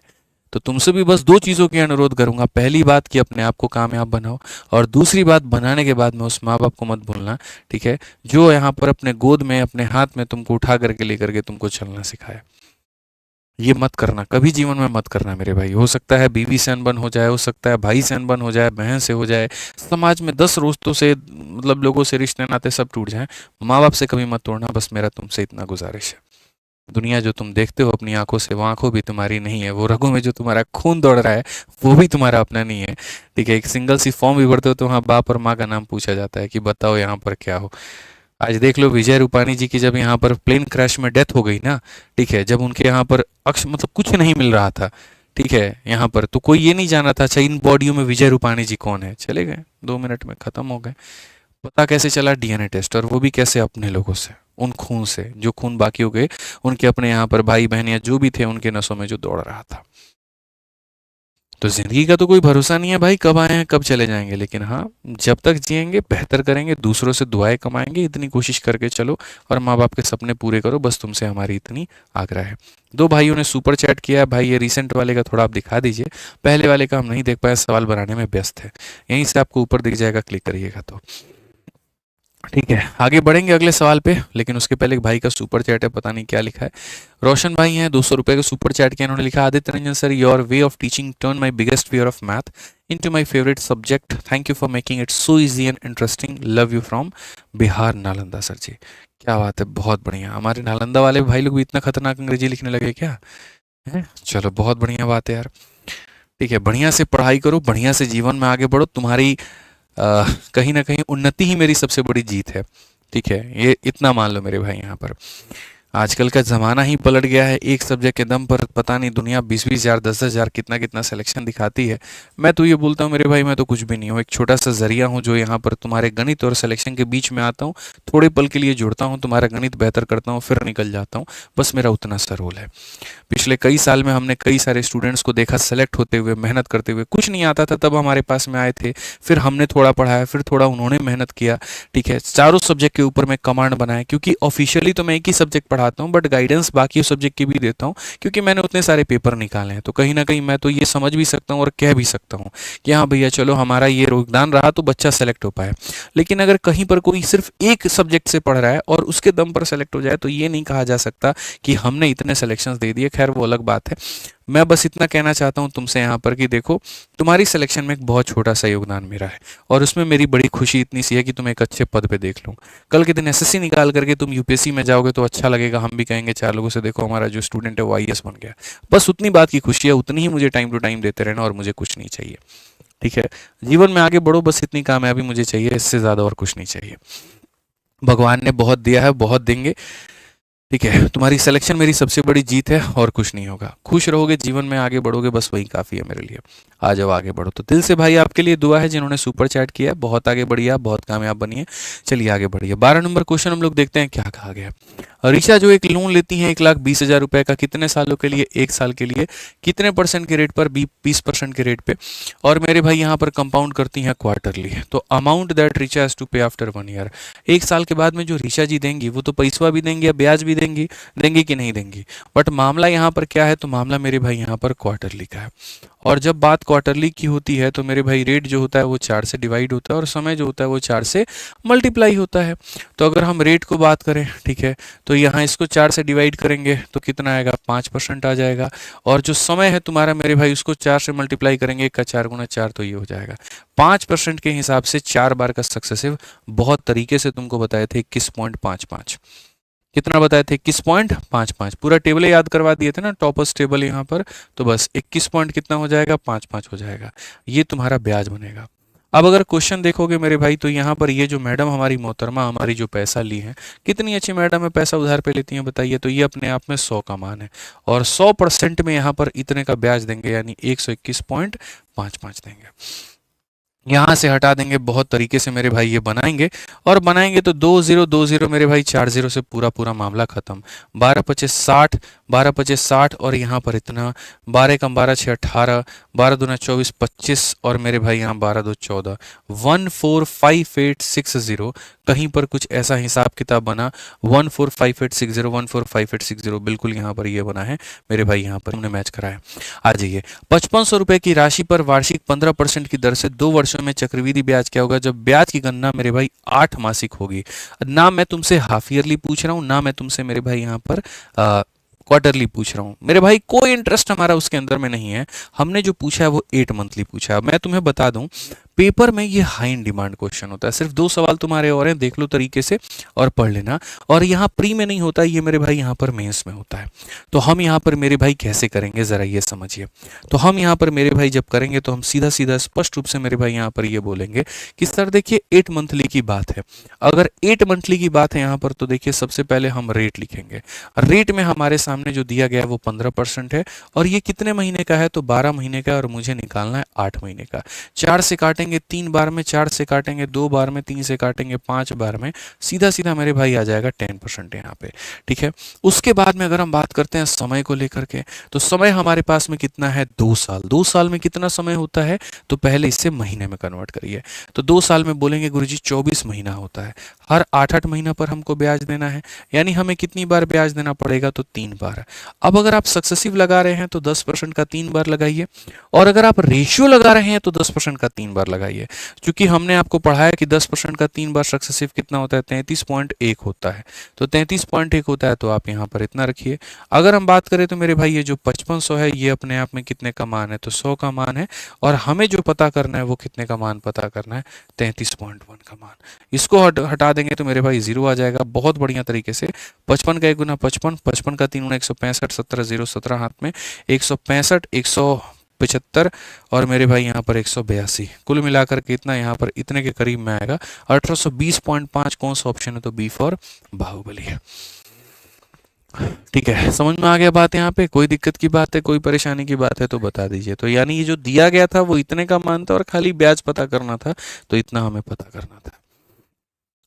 तो तुमसे भी बस दो चीज़ों की अनुरोध करूंगा, पहली बात कि अपने आप को कामयाब बनाओ, और दूसरी बात बनाने के बाद में उस माँ बाप को मत भूलना, ठीक है, जो यहाँ पर अपने गोद में अपने हाथ में तुमको उठा करके लेकर के तुमको चलना सिखाए। ये मत करना, कभी जीवन में मत करना मेरे भाई। हो सकता है बीवी से अनबन हो जाए, हो सकता है भाई से अनबन हो जाए, बहन से हो जाए, समाज में 10 दोस्तों से, मतलब लोगों से रिश्ते नाते सब टूट जाएं, माँ बाप से कभी मत तोड़ना, बस मेरा तुमसे इतना गुजारिश है। दुनिया जो तुम देखते हो अपनी आंखों से, वो आंखों भी तुम्हारी नहीं है, वो रगों में जो तुम्हारा खून दौड़ रहा है वो भी तुम्हारा अपना नहीं है। ठीक है, एक सिंगल सी फॉर्म भी भरते हो तो वहाँ बाप और माँ का नाम पूछा जाता है कि बताओ यहाँ पर क्या हो। आज देख लो विजय रूपानी जी की जब यहाँ पर प्लेन क्रैश में डेथ हो गई ना, ठीक है, जब उनके यहाँ पर अक्ष मतलब कुछ नहीं मिल रहा था, ठीक है, यहाँ पर तो कोई ये नहीं जाना था अच्छा इन बॉडियों में विजय रूपानी जी कौन है, चले गए 2 मिनट में खत्म हो गए। पता कैसे चला, डीएनए टेस्ट, और वो भी कैसे, अपने लोगों से, उन खून से जो खून बाकी हो गए, उनके अपने यहाँ पर भाई बहन या जो भी थे उनके नसों में जो दौड़ रहा था। तो जिंदगी का तो कोई भरोसा नहीं है भाई, कब आए हैं कब चले जाएंगे, लेकिन हाँ जब तक जिएंगे बेहतर करेंगे, दूसरों से दुआएं कमाएंगे, इतनी कोशिश करके चलो, और माँ बाप के सपने पूरे करो, बस तुमसे हमारी इतनी आग्रह है। दो भाइयों ने सुपर चैट किया है भाई, ये रिसेंट वाले का थोड़ा आप दिखा दीजिए, पहले वाले का हम नहीं देख पाए, सवाल बनाने में व्यस्त है, यहीं से आपको ऊपर दिख जाएगा, क्लिक करिएगा तो। ठीक है, आगे बढ़ेंगे अगले सवाल पे, लेकिन उसके पहले एक भाई का सुपर चैट है, पता नहीं क्या लिखा है। रोशन भाई हैं, 200 रुपये का सुपर चैट किया, उन्होंने लिखा Aditya Ranjan sir, your way of teaching turn my biggest fear of math into my favourite subject, thank you for making it so easy and interesting, love you from Bihar Nalanda sir ji. क्या बात है, बहुत बढ़िया, हमारे नालंदा वाले भाई लोग भी इतना खतरनाक अंग्रेजी लिखने लगे क्या है, चलो बहुत बढ़िया बात है यार। ठीक है, बढ़िया से पढ़ाई करो, बढ़िया से जीवन में आगे बढ़ो, तुम्हारी कहीं ना कहीं उन्नति ही मेरी सबसे बड़ी जीत है। ठीक है, ये इतना मान लो मेरे भाई यहाँ पर। आजकल का ज़माना ही पलट गया है, एक सब्जेक्ट के दम पर पता नहीं दुनिया 20-20 हज़ार 10-10 हज़ार कितना कितना सिलेक्शन दिखाती है। मैं तो ये बोलता हूँ मेरे भाई, मैं तो कुछ भी नहीं हूँ, एक छोटा सा जरिया हूँ जो यहाँ पर तुम्हारे गणित और सिलेक्शन के बीच में आता हूँ, थोड़े पल के लिए जुड़ता हूँ, तुम्हारा गणित बेहतर करता हूँ, फिर निकल जाता हूँ, बस मेरा उतना सा रोल है। पिछले कई साल में हमने कई सारे स्टूडेंट्स को देखा सेलेक्ट होते हुए, मेहनत करते हुए, कुछ नहीं आता था तब हमारे पास में आए थे, फिर हमने थोड़ा पढ़ाया, फिर थोड़ा उन्होंने मेहनत किया, ठीक है, चारों सब्जेक्ट के ऊपर मैं कमांड बनाया, क्योंकि ऑफिशियली तो मैं एक ही सब्जेक्ट पढ़ाता हूँ, बट गाइडेंस बाकी सब्जेक्ट की भी देता हूँ, क्योंकि मैंने उतने सारे पेपर निकाले हैं, तो कहीं ना कहीं मैं तो ये समझ भी सकता हूँ और कह भी सकता हूँ कि हाँ भैया चलो हमारा ये योगदान रहा तो बच्चा सेलेक्ट हो पाए। लेकिन अगर कहीं पर कोई सिर्फ एक सब्जेक्ट से पढ़ रहा है और उसके दम पर सेलेक्ट हो जाए, तो ये नहीं कहा जा सकता कि हमने इतने सिलेक्शंस दे दिए, खैर वो अलग बात है। मैं बस इतना कहना चाहता हूँ तुमसे यहाँ पर कि देखो, तुम्हारी सिलेक्शन में एक बहुत छोटा सा योगदान मेरा है, और उसमें मेरी बड़ी खुशी इतनी सी है कि तुम एक अच्छे पद पे देख लो। कल के दिन एसएससी निकाल करके तुम यूपीएससी में जाओगे तो अच्छा लगेगा, हम भी कहेंगे चार लोगों से, देखो हमारा जो स्टूडेंट है वो आईएएस बन गया। बस उतनी बात की खुशी है, उतनी ही मुझे टाइम टू टाइम देते रहना, और मुझे कुछ नहीं चाहिए। ठीक है, जीवन में आगे बढ़ो, बस इतनी कामयाबी मुझे चाहिए, इससे ज़्यादा और कुछ नहीं चाहिए। भगवान ने बहुत दिया है, बहुत देंगे। ठीक है, तुम्हारी सिलेक्शन मेरी सबसे बड़ी जीत है, और कुछ नहीं होगा। खुश रहोगे, जीवन में आगे बढ़ोगे, बस वही काफ़ी है मेरे लिए। आ जाओ आगे बढ़ो। तो दिल से भाई आपके लिए दुआ है जिन्होंने सुपर चैट किया, बहुत आगे बढ़िए आप, बहुत कामयाब बनिए। चलिए आगे बढ़िए। 12 नंबर क्वेश्चन हम लोग देखते हैं क्या कहा गया। ऋषा जो एक लोन लेती हैं 1,20,000 रुपए का, कितने सालों के लिए? 1 साल के लिए। कितने परसेंट के रेट पर? 20% के रेट पे। और मेरे भाई यहाँ पर कंपाउंड करती हैं क्वार्टरली। तो amount that Risha has to pay after 1 year, 1 साल के बाद में जो ऋषा जी देंगी वो तो पैसा भी देंगी या ब्याज भी देंगी, देंगी कि नहीं देंगी? बट मामला यहाँ पर क्या है? तो मामला मेरे भाई यहाँ पर क्वार्टरली का है। और जब बात क्वार्टरली की होती है तो मेरे भाई रेट जो होता है वो 4 से डिवाइड होता है, और समय जो होता है वो 4 से मल्टीप्लाई होता है। तो अगर हम रेट को बात करें, ठीक है, तो यहाँ इसको 4 से डिवाइड करेंगे तो कितना आएगा? 5% आ जाएगा। और जो समय है तुम्हारा मेरे भाई, उसको 4 से मल्टीप्लाई करेंगे, 1 का 4 गुना 4, तो ये हो जाएगा 5% के हिसाब से 4 बार का सक्सेसिव। बहुत तरीके से तुमको बताए थे 21.55। कितना बताए थे? 21.55। पूरा टेबल याद करवा दिए थे ना, टॉपर्स टेबल यहाँ पर। तो बस 21 पॉइंट कितना हो जाएगा? 55 हो जाएगा। ये तुम्हारा ब्याज बनेगा। अब अगर क्वेश्चन देखोगे मेरे भाई, तो यहाँ पर ये जो मैडम हमारी मोहतरमा हमारी जो पैसा ली है, कितनी अच्छी मैडम है, पैसा उधार पे लेती हैं बताइए। तो ये अपने आप में 100 का मान है, और 100% में यहाँ पर इतने का ब्याज देंगे, यानी 121.55 देंगे। यहाँ से हटा देंगे, बहुत तरीके से मेरे भाई ये बनाएंगे, और बनाएंगे तो 2020 मेरे भाई 40 से पूरा पूरा मामला खत्म। 12×5 60, 12×5 60, और यहाँ पर इतना 12 कम 12 6 18, 12 दूना 24 25, और मेरे भाई यहाँ 12 2 14, 145860। कहीं पर कुछ ऐसा हिसाब किताब बना 145860, 145860, बिल्कुल यहाँ पर ये बना है मेरे भाई, यहाँ पर हमने मैच कराया। आ जाइए। 5500 रुपए की राशि पर वार्षिक 15% की दर से 2 वर्षों में चक्रवृद्धि ब्याज क्या होगा? जब ब्याज की गणना मेरे भाई 8 मासिक होगी। ना मैं तुमसे हाफ ईयरली पूछ रहा हूँ, ना मैं तुमसे मेरे भाई यहाँ पर क्वार्टरली पूछ रहा हूँ मेरे भाई, कोई इंटरेस्ट हमारा उसके अंदर में नहीं है। हमने जो पूछा है वो 8 मंथली पूछा है। मैं तुम्हें बता दूं, पेपर में ये हाई इन डिमांड क्वेश्चन होता है। सिर्फ 2 सवाल तुम्हारे और हैं, देख लो तरीके से और पढ़ लेना। और यहाँ प्री में नहीं होता ये मेरे भाई, यहाँ पर मेंस में होता है। तो हम यहाँ पर मेरे भाई कैसे करेंगे जरा ये समझिए। तो हम यहाँ पर मेरे भाई जब करेंगे तो हम सीधा सीधा स्पष्ट रूप से मेरे भाई यहाँ पर ये बोलेंगे कि सर देखिए 8 मंथली की बात है। अगर 8 मंथली की बात है यहाँ पर, तो देखिए सबसे पहले हम रेट लिखेंगे। रेट में हमारे सामने जो दिया गया है वो 15% है, और ये कितने महीने का है? तो 12 महीने का, और मुझे निकालना है 8 महीने का। 4 से काटेंगे 3 बार में, 4 से काटेंगे 2 बार में, 3 से काटेंगे 5 बार में, सीधा सीधा मेरे भाई आ जाएगा 10% यहाँ पे। ठीक है, उसके बाद में अगर हम बात करते हैं समय को लेकर के, तो समय हमारे पास में कितना है? 2 साल। 2 साल में कितना समय होता है? तो पहले इससे महीने में कन्वर्ट करिए। तो 2 साल में बोलेंगे गुरुजी 24 महीना होता है। हर 8-8 महीना पर हमको ब्याज देना है, यानी हमें कितनी बार ब्याज देना पड़ेगा? तो 3 बार। अब अगर आप सक्सेसिव लगा रहे हैं तो 10% का 3 बार लगाइए, और अगर आप रेशियो लगा रहे हैं तो 10% का 3 बार लगाइए। क्योंकि हमने आपको पढ़ाया कि 10% का 3 बार सक्सेसिव कितना होता है? 33.1 होता है। तो 33.1 होता है, तो आप यहाँ पर इतना रखिए। अगर हम बात करें तो मेरे भाई ये जो 5500 है ये अपने आप में कितने का मान है? तो 100 का मान है, और हमें जो पता करना है वो कितने का मान पता करना है? 33.1 का मान। इसको हटा देंगे तो मेरे भाई 0 आ जाएगा, बहुत बढ़िया तरीके से। 55 का 1 गुना 55, 55 का 3 गुना 165, 17 0 17 हाथ में 165, 175, और मेरे भाई यहाँ पर 182, कुल मिलाकर के इतना यहाँ पर इतने के करीब में आएगा। 1820.5 कौन सा ऑप्शन है? तो बी फॉर बाहुबली है। ठीक है, समझ में आ गया बात? यहाँ पे कोई दिक्कत की बात है, कोई परेशानी की बात है तो बता दीजिए। तो यानी ये जो दिया गया था वो इतने का मान था, और खाली ब्याज पता करना था, तो इतना हमें पता करना था।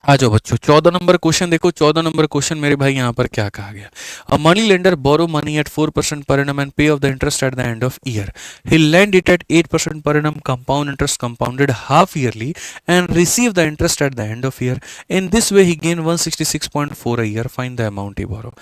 आ जाओ बच्चों, 14 नंबर क्वेश्चन देखो। 14 नंबर क्वेश्चन मेरे भाई यहाँ पर क्या कहा गया? A money lender borrow money at 4% per annum and pay off the interest at the end of year. He lend it at 8% per annum, compound interest compounded half yearly, and receive the interest at the end of year. In this way he gain 166.4 a year. Find the amount he borrow.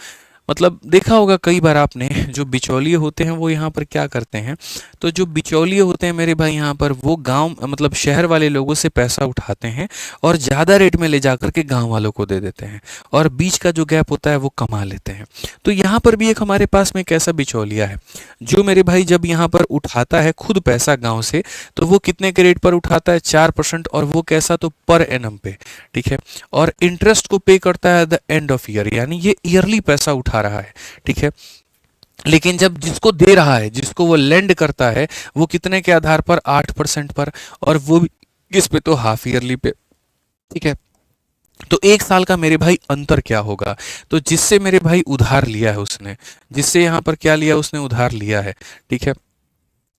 मतलब देखा होगा कई बार आपने, जो बिचौलिए होते हैं वो यहाँ पर क्या करते हैं, तो जो बिचौलिए होते हैं मेरे भाई यहाँ पर वो गांव मतलब शहर वाले लोगों से पैसा उठाते हैं और ज़्यादा रेट में ले जाकर के गांव वालों को दे देते हैं और बीच का जो गैप होता है वो कमा लेते हैं। तो यहाँ पर भी एक हमारे पास में एक ऐसा बिचौलिया है जो मेरे भाई जब यहाँ पर उठाता है खुद पैसा गांव से, तो वो कितने के रेट पर उठाता है, 4%, और वो कैसा, तो पर एनम पे, ठीक है। और इंटरेस्ट को पे करता है at the end of year, यानी ये ईयरली पैसा उठा रहा है, ठीक है। लेकिन जब जिसको दे रहा है, जिसको वो लेंड करता है, वो कितने के आधार पर, 8% पर, और वो भी किस पे, तो हाफ ईयरली पे, ठीक है। तो एक साल का मेरे भाई अंतर क्या होगा, तो जिससे मेरे भाई उधार लिया है उसने, जिससे यहाँ पर क्या लिया, उसने उधार लिया है, ठीक है,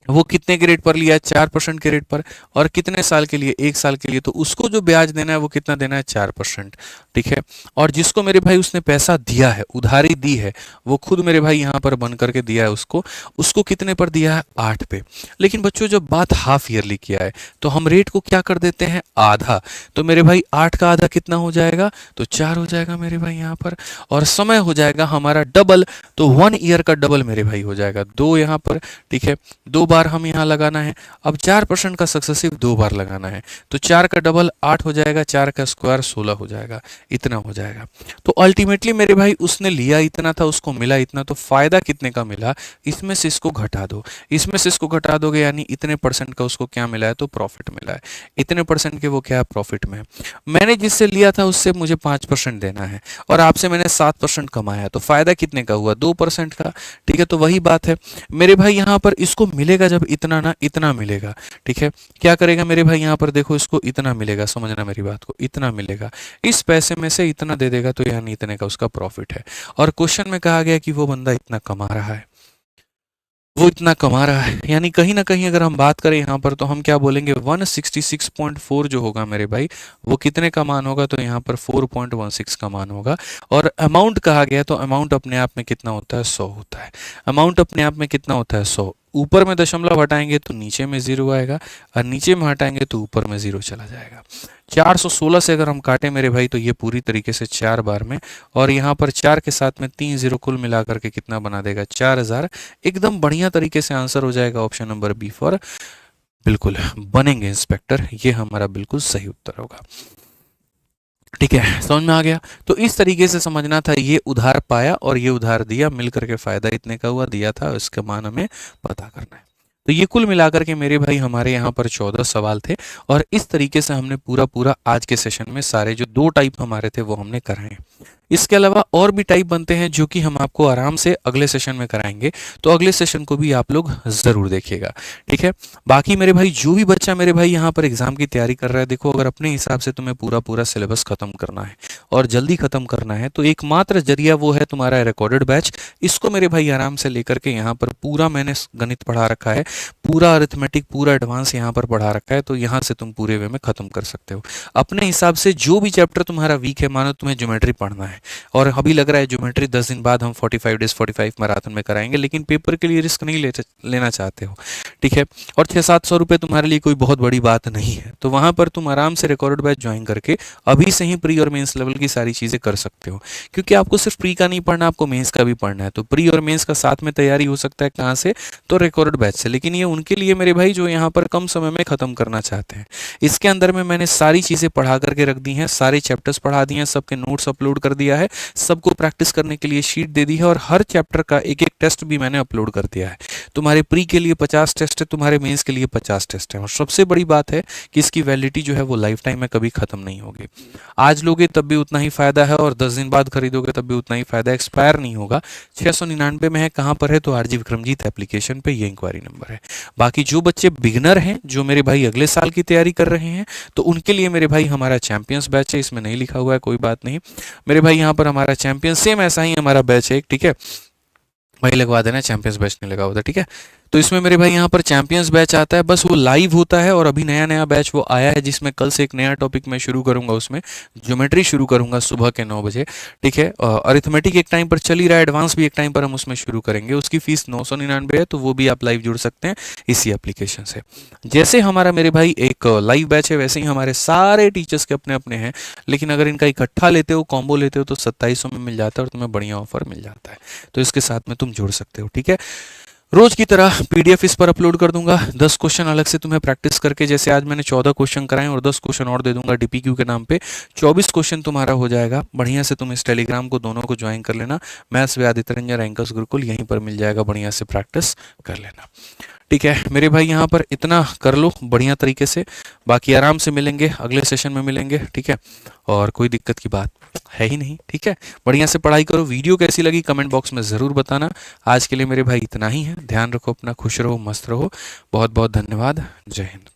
वो कितने के रेट पर लिया है, 4% के रेट पर, और कितने साल के लिए, एक साल के लिए, तो उसको जो ब्याज देना है वो कितना देना है, 4%, ठीक है। और जिसको मेरे भाई उसने पैसा दिया है, उधारी दी है, वो खुद मेरे भाई यहाँ पर बन करके दिया है उसको, उसको कितने पर दिया है, 8 पे। लेकिन बच्चों जब बात हाफ ईयरली किया है तो हम रेट को क्या कर देते हैं, आधा, तो मेरे भाई 8 का आधा कितना हो जाएगा, तो 4 हो जाएगा मेरे भाई यहाँ पर, और समय हो जाएगा हमारा डबल, तो 1 ईयर का डबल मेरे भाई हो जाएगा 2 यहाँ पर, ठीक है। 2 बार हम यहाँ लगाना है, अब 4% का सक्सेसिव 2 बार लगाना है, तो 4 का डबल 8 हो जाएगा, 4 का स्क्वायर 16 हो जाएगा, इतना हो जाएगा। तो अल्टीमेटली मेरे भाई उसने लिया इतना था, उसको मिला इतना, तो फायदा कितने का मिला, इसमें से इसको घटा दो, इसमें से इसको घटा दोगे, यानी इतने परसेंट का उसको क्या मिला है, तो प्रॉफिट मिला है, इतने परसेंट के वो क्या है, प्रॉफिट में है। मैंने जिससे लिया था उससे मुझे 5% देना है, और आपसे मैंने 7% कमाया, तो फायदा कितने का हुआ, 2% का, ठीक है। तो वही बात है मेरे भाई यहाँ पर, इसको मिलेगा जब इतना ना, इतना मिलेगा, ठीक है। क्या करेगा मेरे भाई यहाँ पर, देखो इसको इतना मिलेगा, समझना मेरी बात को, इतना मिलेगा, इस पैसे में से इतना दे देगा, तो यानी इतने का उसका प्रॉफिट है। और क्वेश्चन में कहा गया कि वो बंदा इतना कमा रहा है, वो इतना कमा रहा है, यानी कहीं ना कहीं अगर हम बात करें यहाँ पर तो हम क्या बोलेंगे, 166.4 जो होगा मेरे भाई, वो कितने का मान होगा, तो यहाँ पर 4.16 का मान होगा। और अमाउंट कहा गया, तो अमाउंट अपने आप में कितना होता है, 100 होता है। अमाउंट अपने आप में कितना होता है, 100, ऊपर में दशमलव हटाएंगे तो नीचे में 0 आएगा, और नीचे में हटाएंगे तो ऊपर में 0 चला जाएगा। 416 से अगर हम काटें मेरे भाई तो ये पूरी तरीके से 4 बार में, और यहाँ पर 4 के साथ में 3 0 कुल मिला करके कितना बना देगा, 4000। एकदम बढ़िया तरीके से आंसर हो जाएगा ऑप्शन नंबर बी फॉर बिल्कुल बनेंगे इंस्पेक्टर, ये हमारा बिल्कुल सही उत्तर होगा, ठीक है। समझ में आ गया। तो इस तरीके से समझना था, ये उधार पाया और ये उधार दिया, मिलकर के फायदा इतने का हुआ, दिया था, इसका मान हमें पता करना है। तो ये कुल मिलाकर के मेरे भाई हमारे यहाँ पर 14 सवाल थे, और इस तरीके से हमने पूरा पूरा आज के सेशन में सारे जो 2 टाइप हमारे थे वो हमने कराए हैं। इसके अलावा और भी टाइप बनते हैं जो कि हम आपको आराम से अगले सेशन में कराएंगे, तो अगले सेशन को भी आप लोग ज़रूर देखिएगा, ठीक है। बाकी मेरे भाई जो भी बच्चा मेरे भाई यहाँ पर एग्जाम की तैयारी कर रहा है, देखो अगर अपने हिसाब से तुम्हें पूरा पूरा सिलेबस खत्म करना है और जल्दी खत्म करना है, तो एकमात्र जरिया वो है तुम्हारा रिकॉर्डेड बैच। इसको मेरे भाई आराम से लेकर के यहाँ पर पूरा मैंने गणित पढ़ा रखा है, पूरा अरिथमेटिक, पूरा एडवांस यहाँ पर पढ़ा रखा है, तो यहाँ से तुम पूरे वे में खत्म कर सकते हो अपने हिसाब से। जो भी चैप्टर तुम्हारा वीक है, मानो तुम्हें ज्योमेट्री पढ़ना है और अभी लग रहा है ज्योमेट्री 10 दिन बाद हम 45 डेज 45 मैराथन में कराएंगे, लेकिन पेपर के लिए रिस्क नहीं लेना चाहते हो, ठीक है, और 600-700 रुपये तुम्हारे लिए कोई बहुत बड़ी बात नहीं है, तो वहाँ पर तुम आराम से रिकॉर्डेड बैच ज्वाइन करके अभी से ही प्री और मेंस लेवल की सारी चीज़ें कर सकते हो, क्योंकि आपको सिर्फ प्री का नहीं पढ़ना, आपको मेंस का भी पढ़ना है। तो प्री और मेंस का साथ में तैयारी हो सकता है कहाँ से, तो रिकॉर्डेड बैच से। लेकिन ये उनके लिए मेरे भाई जो यहाँ पर कम समय में खत्म करना चाहते हैं। इसके अंदर में मैंने सारी चीज़ें पढ़ा करके रख दी हैं, सारे चैप्टर्स पढ़ा दिए हैं, सबके नोट्स अपलोड कर दिया है, सबको प्रैक्टिस करने के लिए शीट दे दी है, और हर चैप्टर का एक एक टेस्ट भी मैंने अपलोड कर दिया है। तुम्हारे प्री के लिए 50 टेस्ट है, तुम्हारे मेंस के लिए 50 टेस्ट है, और सबसे बड़ी बात है कि इसकी वैलिडिटी जो है वो लाइफ टाइम में कभी खत्म नहीं होगी। आज लोगे तब भी उतना ही फायदा है, और 10 दिन बाद खरीदोगे तब भी उतना ही फायदा, एक्सपायर नहीं होगा। 699 में है, कहाँ पर है, तो आरजी विक्रमजीत एप्लीकेशन पे, ये इंक्वायरी नंबर है। बाकी जो बच्चे बिगनर हैं, जो मेरे भाई अगले साल की तैयारी कर रहे हैं, तो उनके लिए मेरे भाई हमारा चैंपियंस बैच है, इसमें नहीं लिखा हुआ है, कोई बात नहीं मेरे भाई, यहाँ पर हमारा चैंपियन सेम ऐसा ही हमारा बैच है, ठीक है, वही लगवा देना, चैंपियंस बैच नहीं लगा होता, ठीक है। तो इसमें मेरे भाई यहाँ पर चैंपियंस बैच आता है, बस वो लाइव होता है, और अभी नया नया बैच वो आया है जिसमें कल से एक नया टॉपिक मैं शुरू करूंगा, उसमें ज्योमेट्री शुरू करूंगा सुबह के 9 बजे। ठीक है, अरिथमेटिक एक टाइम पर चल ही रहा है, एडवांस भी एक टाइम पर हम उसमें शुरू करेंगे। उसकी फीस 999 है, तो वो भी आप लाइव जुड़ सकते हैं इसी एप्लीकेशन से। जैसे हमारा मेरे भाई एक लाइव बैच है, वैसे ही हमारे सारे टीचर्स के अपने अपने हैं, लेकिन अगर इनका इकट्ठा लेते हो, कॉम्बो लेते हो, तो 2700 में मिल जाता है और तुम्हें बढ़िया ऑफर मिल जाता है। तो इसके साथ में तुम जुड़ सकते हो। ठीक है, रोज की तरह पीडीएफ इस पर अपलोड कर दूंगा। 10 क्वेश्चन अलग से तुम्हें प्रैक्टिस करके, जैसे आज मैंने 14 क्वेश्चन कराए और 10 क्वेश्चन और दे दूंगा डीपीक्यू के नाम पे, 24 क्वेश्चन तुम्हारा हो जाएगा। बढ़िया से तुम इस टेलीग्राम को दोनों को ज्वाइन कर लेना। Maths with Aditya Ranjan rankers Gurukul यहीं पर मिल जाएगा, बढ़िया से प्रैक्टिस कर लेना। ठीक है मेरे भाई, यहाँ पर इतना कर लो बढ़िया तरीके से, बाकी आराम से मिलेंगे, अगले सेशन में मिलेंगे। ठीक है, और कोई दिक्कत की बात है ही नहीं। ठीक है, बढ़िया से पढ़ाई करो। वीडियो कैसी लगी कमेंट बॉक्स में ज़रूर बताना। आज के लिए मेरे भाई इतना ही है। ध्यान रखो अपना, खुश रहो, मस्त रहो। बहुत बहुत धन्यवाद। जय हिंद।